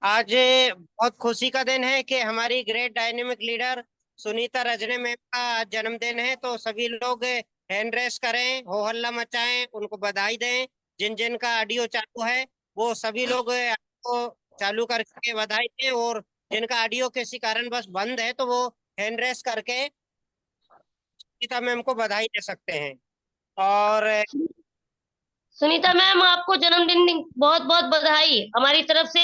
आज बहुत खुशी का दिन है कि हमारी great dynamic leader Sunita Rajne ma'am का आज जन्मदिन है। तो सभी लोग हैंड रेस करें, हो हल्ला मचाएं, उनको बधाई दें। जिन जिन का ऑडियो चालू है वो सभी लोग को चालू करके बधाई दें, और जिनका ऑडियो किसी कारणवश बंद है तो वो हैंड रेस करके सुनीता मैम को बधाई दे सकते हैं। और सुनीता मैम, आपको जन्मदिन बहुत बहुत बधाई हमारी तरफ से।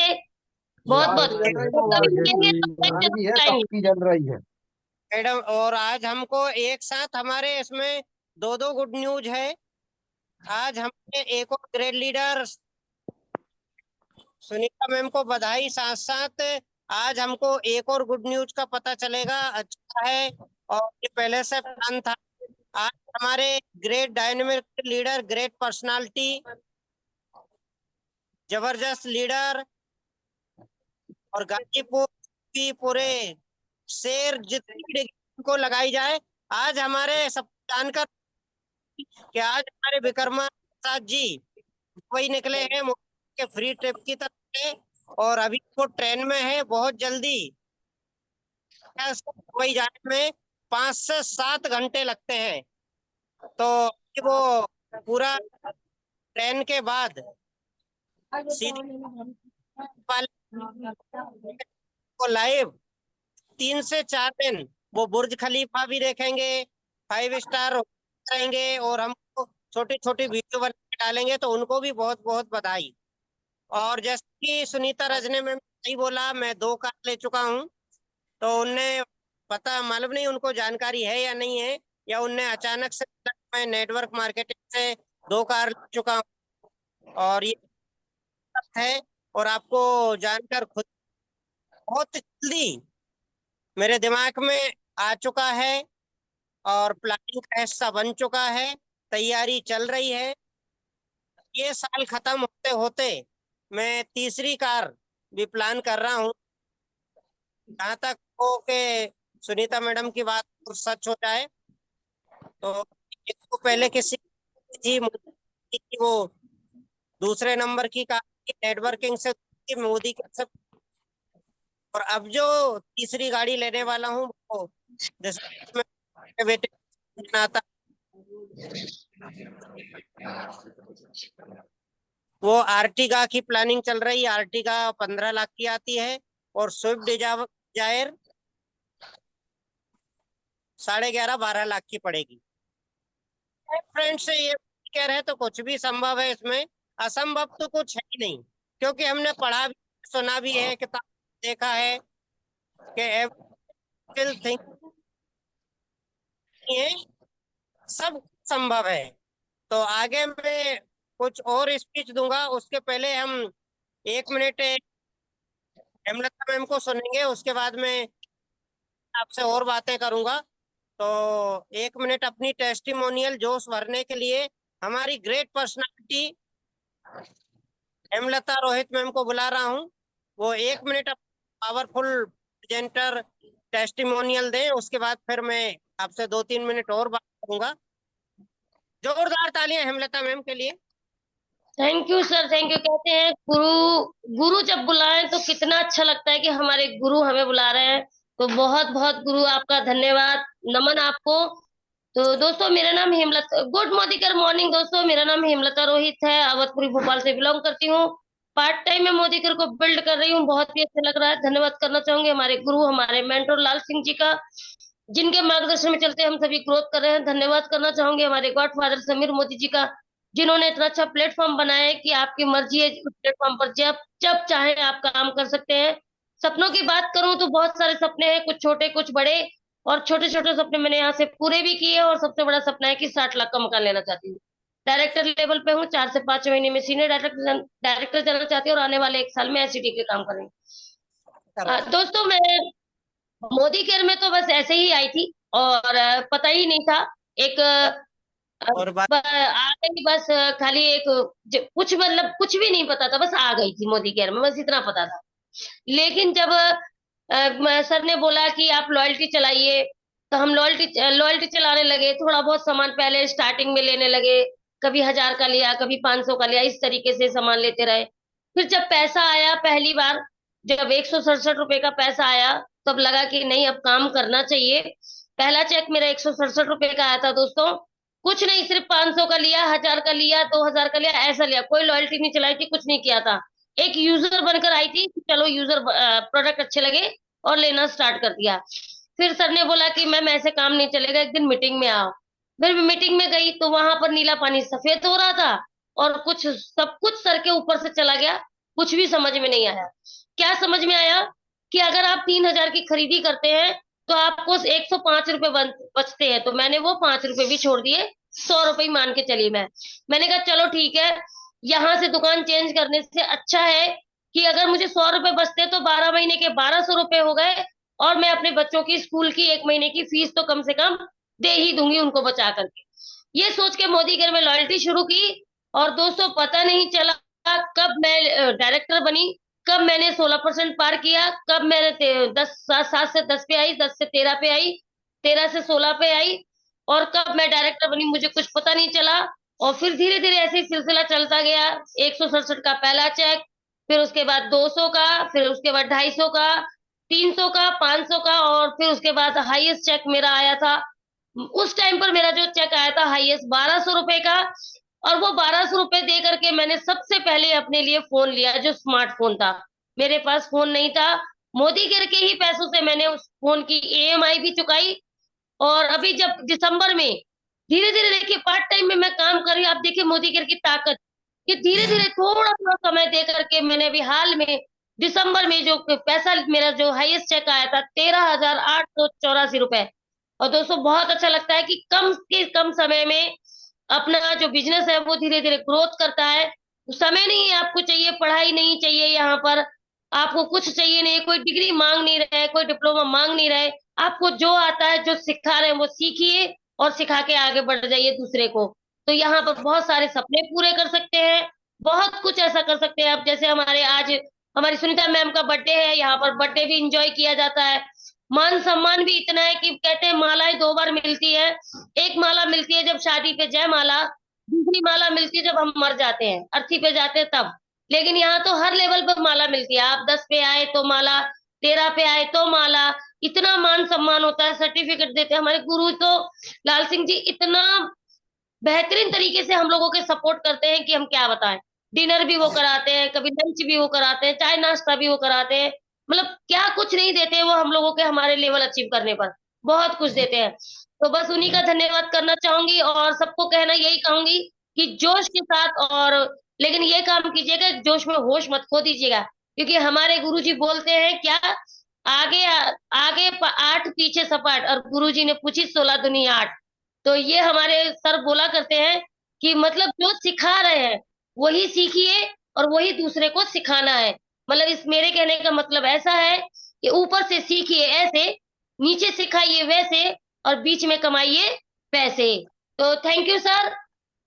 बहुत बहुत कभी मिलेंगे तो फिर जरूर बताएंगे। सबकी जल रही है। मैडम, और आज हमको एक साथ हमारे इसमें दो दो गुड न्यूज है। आज हमने एक और ग्रेट लीडर सुनीता मैम को बधाई, साथ साथ आज हमको एक और गुड न्यूज का पता चलेगा, अच्छा है। और ये पहले से प्लान था। आज हमारे great dynamic leader, great personality, जबरदस्त लीडर, और गाजीपुर की पूरे शेर जितनी डिग्री को लगाई जाए, आज हमारे सब जानकर कि आज हमारे विक्रमा प्रसाद जी वही निकले हैं मुंबई के फ्री ट्रिप की तरफ से, और अभी वो ट्रेन में है। बहुत जल्दी मुंबई जाने में 5 से 7 घंटे लगते हैं। तो वो पूरा ट्रेन के बाद सीधी को लाइव 3 से 4 दिन वो बुर्ज खलीफा भी देखेंगे, 5 स्टार रहेंगे, और हमको छोटी छोटी वीडियो बना के डालेंगे। तो उनको भी बहुत बहुत बधाई। और जैसे कि सुनीता रजने में सही बोला, मैं 2 कार ले चुका हूँ। तो उनने पता मालूम नहीं उनको जानकारी है या नहीं है, या उनने अचानक से, मैं नेटवर्क मार्केटिंग से 2 कार ले चुका हूँ, और ये है। और आपको जानकर खुद बहुत जल्दी मेरे दिमाग में आ चुका है, और प्लानिंग का हिस्सा बन चुका है, तैयारी चल रही है। ये साल खत्म होते होते मैं तीसरी कार भी प्लान कर रहा हूँ। जहाँ तक हो के सुनीता मैडम की बात सच हो जाए, तो इसको पहले किसी थी कि वो दूसरे नंबर की कार नेटवर्किंग से मोदी के सब और अब जो तीसरी गाड़ी लेने वाला हूँ वो जैसे मेरे बेटे बनाता, वो आर्टिगा की प्लानिंग चल रही है। आर्टिगा 15 लाख की आती है और स्विफ्ट डिजायर 11.5-12 लाख की पड़ेगी। फ्रेंड्स ये कह रहे तो कुछ भी संभव है इसमें, असंभव तो कुछ है ही नहीं, क्योंकि हमने पढ़ा भी सुना भी है, किताब देखा है कि थिंग सब संभव है। तो आगे मैं कुछ और स्पीच दूंगा, उसके पहले हम 1 मिनट हेमलता मैम को सुनेंगे, उसके बाद में आपसे और बातें करूंगा। तो 1 मिनट अपनी टेस्टिमोनियल जोश भरने के लिए हमारी great personality Hemlata Rohit ma'am को बुला रहा हूं। वो 1 मिनट पावरफुल प्रेजेंटर टेस्टिमोनियल दें, उसके बाद फिर मैं आपसे 2-3 मिनट और बात करूंगा। जोरदार तालियां हेमलता मैम के लिए। Thank you sir, thank you. कहते हैं गुरु जब बुलाएं तो कितना अच्छा लगता है कि हमारे गुरु हमें बुला रहे हैं। तो बहुत बहुत गुरु आपका धन्यवाद, नमन आपको। तो दोस्तों मेरा नाम हेमलता, गुड मोदीकर मॉर्निंग दोस्तों, मेरा नाम हेमलता रोहित है, अवधपुरी भोपाल से बिलोंग करती हूँ। पार्ट टाइम में मोदीकर को बिल्ड कर रही हूँ, बहुत ही अच्छा लग रहा है। धन्यवाद करना चाहूंगी हमारे गुरु, हमारे मेंटोर लाल सिंह जी का, जिनके मार्गदर्शन में चलते हम सभी ग्रोथ कर रहे हैं। धन्यवाद करना चाहूंगी हमारे गॉड फादर समीर मोदी जी का, जिन्होंने इतना अच्छा प्लेटफॉर्म बनाया है कि आपकी मर्जी है, उस प्लेटफॉर्म पर जब जब चाहे आप काम कर सकते हैं। सपनों की बात करूं तो बहुत सारे सपने हैं, कुछ छोटे कुछ बड़े, और छोटे छोटे सपने मैंने यहाँ से पूरे भी किए, और सबसे बड़ा सपना है कि 60 लाख का मकान लेना चाहती हूँ। डायरेक्टर लेवल पे हूँ, 4 से 5 महीने में सीनियर डायरेक्टर जाना चाहती हूँ, और आने वाले 1 साल में एसईडी के काम करेंगे। दोस्तों मैं मोदी केयर में तो बस ऐसे ही आई थी, और पता ही नहीं था। एक और बात आ गई बस, खाली एक कुछ मतलब कुछ भी नहीं पता था, बस आ गई थी मोदी केयर में, बस इतना पता था। लेकिन जब सर ने बोला कि आप लॉयल्टी चलाइए, तो हम लॉयल्टी चलाने लगे। थोड़ा बहुत सामान पहले स्टार्टिंग में लेने लगे, कभी 1000 का लिया, कभी 500 का लिया, इस तरीके से सामान लेते रहे। फिर जब पैसा आया पहली बार, जब 167 रुपए का पैसा आया, तब लगा कि नहीं अब काम करना चाहिए। पहला चेक मेरा 167 रुपए का आया था दोस्तों। कुछ नहीं, सिर्फ 500 का लिया, 1000 का लिया, 2000 का लिया, ऐसा लिया, कोई लॉयल्टी नहीं चलाई थी, कुछ नहीं किया था। एक यूजर बनकर आई थी, चलो यूजर प्रोडक्ट अच्छे लगे और लेना स्टार्ट कर दिया। फिर सर ने बोला कि मैम ऐसे काम नहीं चलेगा, एक दिन मीटिंग में आओ। फिर मीटिंग में गई तो वहां पर नीला पानी सफेद हो रहा था, और कुछ सब कुछ सर के ऊपर से चला गया, कुछ भी समझ में नहीं आया। क्या समझ में आया कि अगर आप 3000 की खरीदी करते हैं तो आपको 105 रुपए बचते हैं। तो मैंने वो 5 रुपए भी छोड़ दिए, 100 रुपए ही मान के चली मैंने कहा चलो ठीक है, यहाँ से दुकान चेंज करने से अच्छा है कि अगर मुझे 100 रुपए बचते तो 12 महीने के 1200 रुपए हो गए, और मैं अपने बच्चों की स्कूल की 1 महीने की फीस तो कम से कम दे ही दूंगी उनको बचा करके। ये सोच के मोदी केयर में लॉयल्टी शुरू की, और दोस्तों पता नहीं चला कब मैं डायरेक्टर बनी, कब मैंने 16% पार किया, कब मैंने 7 से 10 पे आई, 10 से 13 पे आई, 13 से 16 पे आई, और कब मैं डायरेक्टर बनी मुझे कुछ पता नहीं चला। और फिर धीरे धीरे ऐसे ही सिलसिला चलता गया। 167 का पहला चेक, फिर उसके बाद 200 का, फिर उसके बाद 250 का, 300 का, 500 का, और फिर उसके बाद हाईएस्ट चेक मेरा आया था। उस टाइम पर मेरा जो चेक आया था हाईएस्ट 1200 रुपए का, और वो 1200 रुपए दे करके मैंने सबसे पहले अपने लिए फोन लिया, जो स्मार्टफोन था। मेरे पास फोन नहीं था, मोदी केयर के ही पैसों से मैंने उस फोन की ईएमआई भी चुकाई। और अभी जब दिसंबर में धीरे धीरे देखिए पार्ट टाइम में मैं काम कर रही हूँ, आप देखिए मोदी केयर की ताकत, कि धीरे धीरे थोड़ा थोड़ा समय दे करके मैंने अभी हाल में दिसंबर में जो पैसा मेरा जो हाईएस्ट चेक आया था 13,884 रुपए। और दोस्तों बहुत अच्छा लगता है कि कम के कम समय में अपना जो बिजनेस है वो धीरे धीरे ग्रोथ करता है। समय नहीं है आपको चाहिए, पढ़ाई नहीं चाहिए, यहाँ पर आपको कुछ चाहिए नहीं, कोई डिग्री मांग नहीं रहे, कोई डिप्लोमा मांग नहीं रहे। आपको जो आता है, जो सिखा रहे हैं वो सीखिए, और सिखा के आगे बढ़ जाइए दूसरे को। तो यहाँ पर बहुत सारे सपने पूरे कर सकते हैं, बहुत कुछ ऐसा कर सकते हैं। अब जैसे हमारे आज हमारी सुनीता मैम का बर्थडे है, यहाँ पर बर्थडे भी इंजॉय किया जाता है। मान सम्मान भी इतना है कि कहते हैं मालाएं 2 बार मिलती है। एक माला मिलती है जब शादी पे जय माला, दूसरी माला मिलती है जब हम मर जाते हैं, अर्थी पे जाते हैं तब। लेकिन यहाँ तो हर लेवल पर माला मिलती है। आप 10 पे आए तो माला, तेरा पे आए तो माला, इतना मान सम्मान होता है, सर्टिफिकेट देते हैं हमारे गुरु। तो लाल सिंह जी इतना बेहतरीन तरीके से हम लोगों के सपोर्ट करते हैं कि हम क्या बताएं। डिनर भी वो कराते हैं, कभी लंच भी वो कराते हैं, चाय नाश्ता भी वो कराते हैं। मतलब क्या कुछ नहीं देते वो हम लोगों के, हमारे लेवल अचीव करने पर बहुत कुछ देते हैं। तो बस उन्हीं का धन्यवाद करना चाहूंगी और सबको कहना यही कहूंगी कि जोश के साथ, और लेकिन ये काम कीजिएगा, जोश में होश मत खो दीजिएगा, क्योंकि हमारे गुरुजी बोलते हैं क्या, आगे आगे आठ पीछे सपाट, और गुरुजी ने पूछी 16 दुनी 8। तो ये हमारे सर बोला करते हैं कि मतलब जो सिखा रहे हैं वही सीखिए और वही दूसरे को सिखाना है। मतलब इस मेरे कहने का मतलब ऐसा है कि ऊपर से सीखिए ऐसे, नीचे सिखाइए वैसे, और बीच में कमाइए पैसे। तो थैंक यू सर।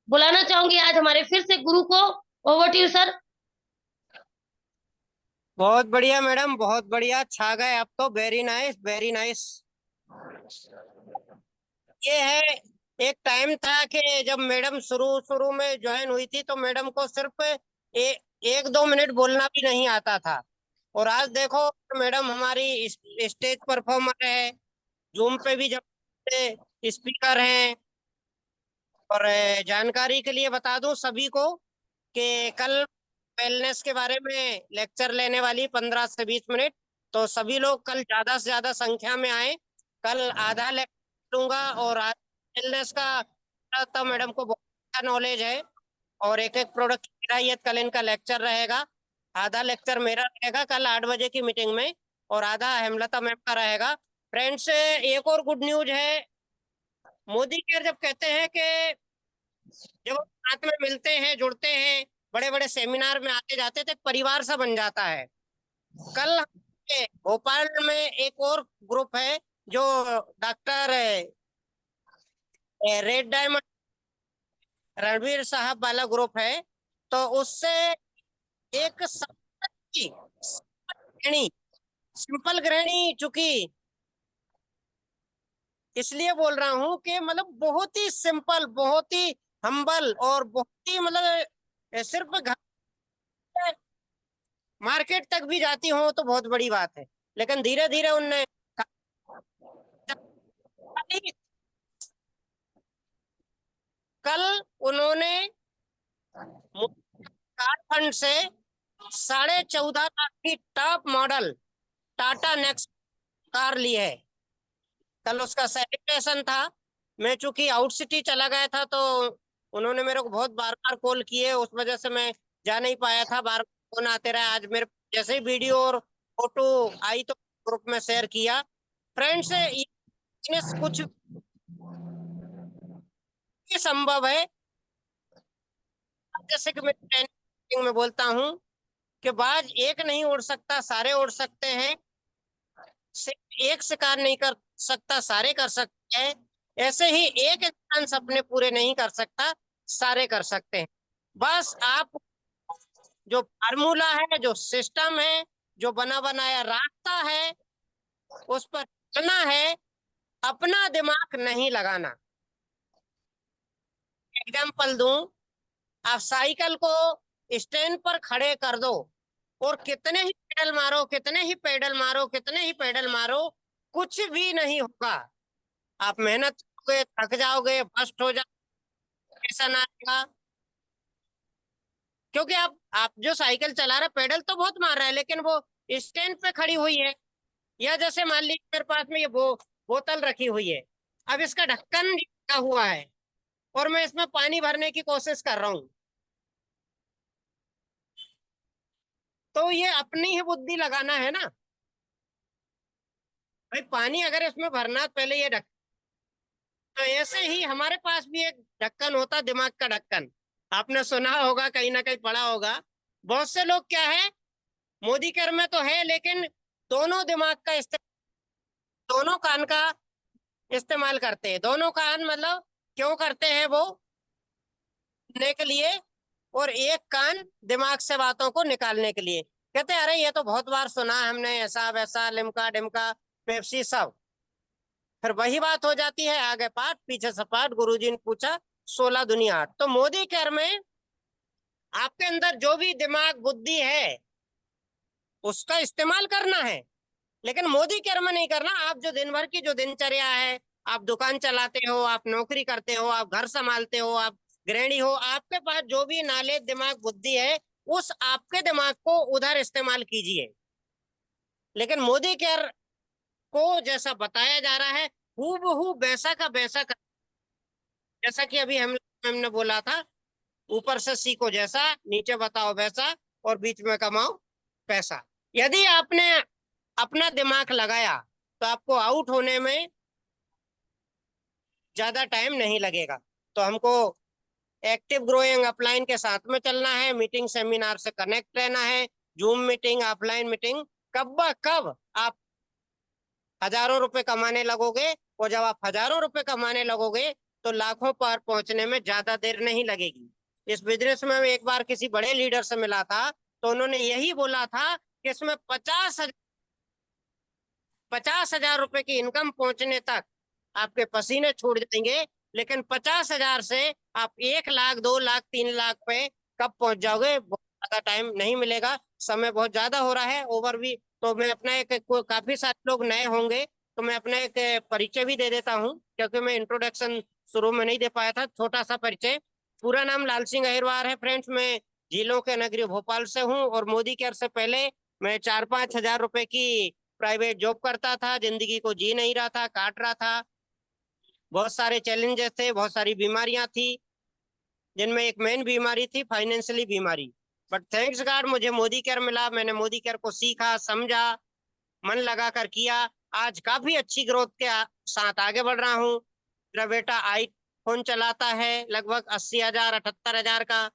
बुलाना चाहूंगी आज हमारे फिर से गुरु को। Over to you sir. बहुत बढ़िया मैडम, बहुत बढ़िया, छा गए आप तो। Very nice, very nice. ये है, एक टाइम था कि जब मैडम शुरू शुरू में ज्वाइन हुई थी तो मैडम को सिर्फ एक दो मिनट बोलना भी नहीं आता था, और आज देखो मैडम हमारी स्टेज परफॉर्मर है, जूम पे भी जब स्पीकर हैं। और जानकारी के लिए बता दूं सभी को कि कल वेलनेस के बारे में लेक्चर लेने वाली 15 से 20 मिनट, तो सभी लोग कल ज्यादा से ज्यादा संख्या में आए। कल आधा लेक्चर लूंगा, और आज वेलनेस का तो मैडम को बहुत अच्छा नॉलेज है, और एक एक प्रोडक्ट की हिदायत कल इनका लेक्चर रहेगा। आधा लेक्चर मेरा रहेगा कल 8 बजे की मीटिंग में, और आधा हेमलता मैम का रहेगा। फ्रेंड्स, एक और गुड न्यूज है। मोदी केयर जब कहते हैं कि जब हम साथ में मिलते हैं, जुड़ते हैं, बड़े बड़े सेमिनार में आते जाते थे, परिवार सा बन जाता है। कल भोपाल में एक और ग्रुप है जो डॉक्टर रेड डायमंड रणवीर साहब वाला ग्रुप है, तो उससे एक गृहिणी, सिंपल गृहिणी, चूंकि इसलिए बोल रहा हूँ कि मतलब बहुत ही सिंपल, बहुत ही हम्बल, और बहुत ही मतलब सिर्फ घर मार्केट तक भी जाती हो तो बहुत बड़ी बात है। लेकिन धीरे धीरे उनने कल उन्होंने कार फंड से 14.5 लाख की top model Tata Nexon car ली है। कल उसका सेलिब्रेशन था। मैं चूंकि आउट सिटी चला गया था तो उन्होंने मेरे को बहुत बार बार कॉल किए, उस वजह से मैं जा नहीं पाया था, बार फोन आते रहे। आज मेरे जैसे ही वीडियो और फोटो आई तो ग्रुप में शेयर किया। फ्रेंड्स, कुछ संभव है, जैसे कि मैं ट्रेनिंग में बोलता हूँ कि बाज एक नहीं उड़ सकता, सारे उड़ सकते हैं। सिर्फ एक शिकार नहीं कर सकता, सारे कर सकते हैं। ऐसे ही एक इंसान सपने पूरे नहीं कर सकता, सारे कर सकते हैं। बस आप जो फार्मूला है, जो सिस्टम है, जो बना बनाया रास्ता है, उस पर चलना है, अपना दिमाग नहीं लगाना। एग्जाम्पल दूं, आप साइकिल को स्टैंड पर खड़े कर दो और कितने ही पेडल मारो, कितने ही पेडल मारो, कितने ही पेडल मारो, कुछ भी नहीं होगा। आप मेहनत करोगे, थक जाओगे, बस्ट हो जाओगे, ऐसा ना आएगा। क्योंकि आप जो साइकिल चला रहे, पेडल तो बहुत मार रहा है, लेकिन वो स्टैंड पे खड़ी हुई है। या जैसे मान लीजिए मेरे पास में ये बोतल रखी हुई है, अब इसका ढक्कन लगा हुआ है और मैं इसमें पानी भरने की कोशिश कर रहा हूँ, तो ये अपनी ही बुद्धि लगाना है ना भाई। पानी अगर इसमें भरना है, पहले ये ढक्कन, तो ऐसे ही हमारे पास भी एक ढक्कन होता, दिमाग का ढक्कन। आपने सुना होगा, कहीं ना कहीं पढ़ा होगा। बहुत से लोग क्या है, मोदी केयर में तो है, लेकिन दोनों दिमाग का दोनों कान का इस्तेमाल करते हैं। दोनों कान मतलब क्यों करते हैं वो, सुनने के लिए, और एक कान दिमाग से बातों को निकालने के लिए। कहते हैं अरे ये तो बहुत बार सुना है हमने, ऐसा वैसा, लिमका डिमका, पेप्सी सब। फिर वही बात हो जाती है, आगे पाठ पीछे सपाट। गुरुजी ने पूछा 16 दुनिया 8। तो मोदी केयर में आपके अंदर जो भी दिमाग बुद्धि है उसका इस्तेमाल करना है। लेकिन मोदी केयर में नहीं करना। आप जो दिन भर की जो दिनचर्या है, आप दुकान चलाते हो, आप नौकरी करते हो, आप घर संभालते हो, आप गृहिणी हो, आपके पास जो भी नॉलेज, दिमाग, बुद्धि है, उस आपके दिमाग को उधर इस्तेमाल कीजिए। लेकिन मोदी केयर को जैसा बताया जा रहा है, हूबहू वैसा का वैसा कर, जैसा कि अभी हमने बोला था, ऊपर से सीखो जैसा, नीचे बताओ वैसा, और बीच में कमाओ पैसा। यदि आपने अपना दिमाग लगाया तो आपको आउट होने में ज्यादा टाइम नहीं लगेगा। तो हमको एक्टिव ग्रोइंग अपलाइन के साथ में चलना है, मीटिंग सेमिनार से कनेक्ट रहना है, जूम मीटिंग, ऑफलाइन मीटिंग। कब आप हजारों रुपए कमाने लगोगे, और जब आप हजारों रुपए कमाने लगोगे तो लाखों पार पहुंचने में ज्यादा देर नहीं लगेगी। इस बिजनेस में मैं एक बार किसी बड़े लीडर से मिला था, तो उन्होंने यही बोला था कि इसमें 50,000 रुपए की इनकम पहुंचने तक आपके पसीने छूट जाएंगे, लेकिन 50,000 से आप 1 लाख, 2 लाख, 3 लाख पे कब पहुंच जाओगे, बहुत ज्यादा टाइम नहीं मिलेगा। समय बहुत ज्यादा हो रहा है ओवर भी। तो मैं अपना काफी सारे लोग नए होंगे, तो मैं अपना एक परिचय भी दे देता हूँ, क्योंकि मैं इंट्रोडक्शन शुरू में नहीं दे पाया था। छोटा सा परिचय। पूरा नाम लाल सिंह अहिरवार है फ्रेंड्स। मैं झीलों के नगरी भोपाल से हूँ, और मोदी केयर से पहले मैं 4-5 हजार रुपए की प्राइवेट जॉब करता था। जिंदगी को जी नहीं रहा था, काट रहा था। बहुत सारे चैलेंजेस थे, बहुत सारी बीमारियां थी, जिनमें एक मेन बीमारी थी फाइनेंशियली बीमारी। बट थैंक्स गॉड मुझे मोदी केयर मिला। मैंने मोदी केयर को सीखा, समझा, मन लगा कर किया। आज काफी अच्छी ग्रोथ के साथ आगे बढ़ रहा हूँ। मेरा बेटा आईफोन चलाता है लगभग 80,000, 78,000 का।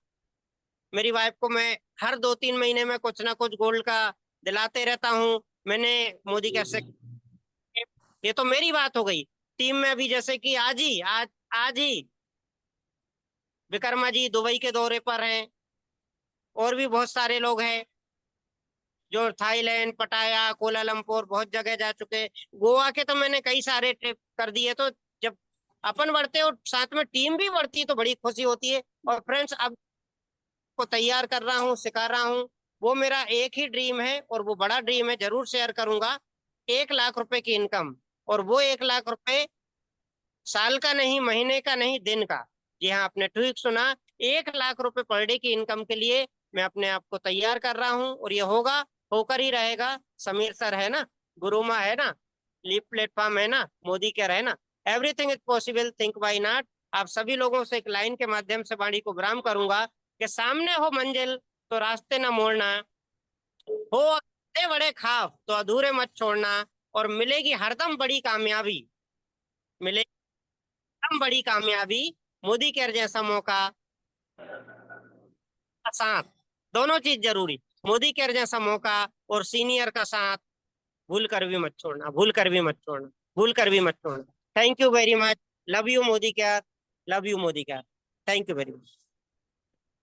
मेरी वाइफ को मैं हर 2-3 महीने में कुछ ना कुछ गोल्ड का दिलाते रहता हूँ। मैंने मोदी केयर से, ये तो मेरी बात हो गई। टीम में अभी जैसे कि आज ही विक्रमा जी दुबई के दौरे पर हैं, और भी बहुत सारे लोग हैं जो थाईलैंड, पटाया, कोलालमपुर बहुत जगह जा चुके। गोवा के तो मैंने कई सारे ट्रिप कर दिए। तो जब अपन बढ़ते हो, साथ में टीम भी बढ़ती है, तो बड़ी खुशी होती है। और फ्रेंड्स, अब को तैयार कर रहा हूँ, सिखा रहा हूँ। वो मेरा एक ही ड्रीम है, और वो बड़ा ड्रीम है, जरूर शेयर करूंगा। 1 लाख रुपए की इनकम, और वो 1 लाख रुपए साल का नहीं, महीने का नहीं, दिन का। जी हाँ, आपने ठीक सुना, 1 लाख रुपए पर डे की इनकम के लिए मैं अपने आप को तैयार कर रहा हूँ, और ये होगा, होकर ही रहेगा। समीर सर है ना, गुरुमा है ना, लीप प्लेटफॉर्म है ना, मोदी केयर है ना, everything is possible, think why not. आप सभी लोगों से एक लाइन के माध्यम से वाणी को विराम करूंगा कि सामने हो मंजिल तो रास्ते न मोड़ना, हो बड़े बड़े ख्वाब तो अधूरे मत छोड़ना, और मिलेगी हरदम बड़ी कामयाबी, मिलेगी हरदम बड़ी कामयाबी। मोदी केयर जैसा मौका, साथ, दोनों चीज जरूरी। मोदी केयर जैसा मौका और सीनियर का साथ भूल कर भी मत छोड़ना, भूल कर भी मत छोड़ना, भूल कर भी मत छोड़ना। Thank you very much. Love you Modi care, love you Modi care. Thank you very much.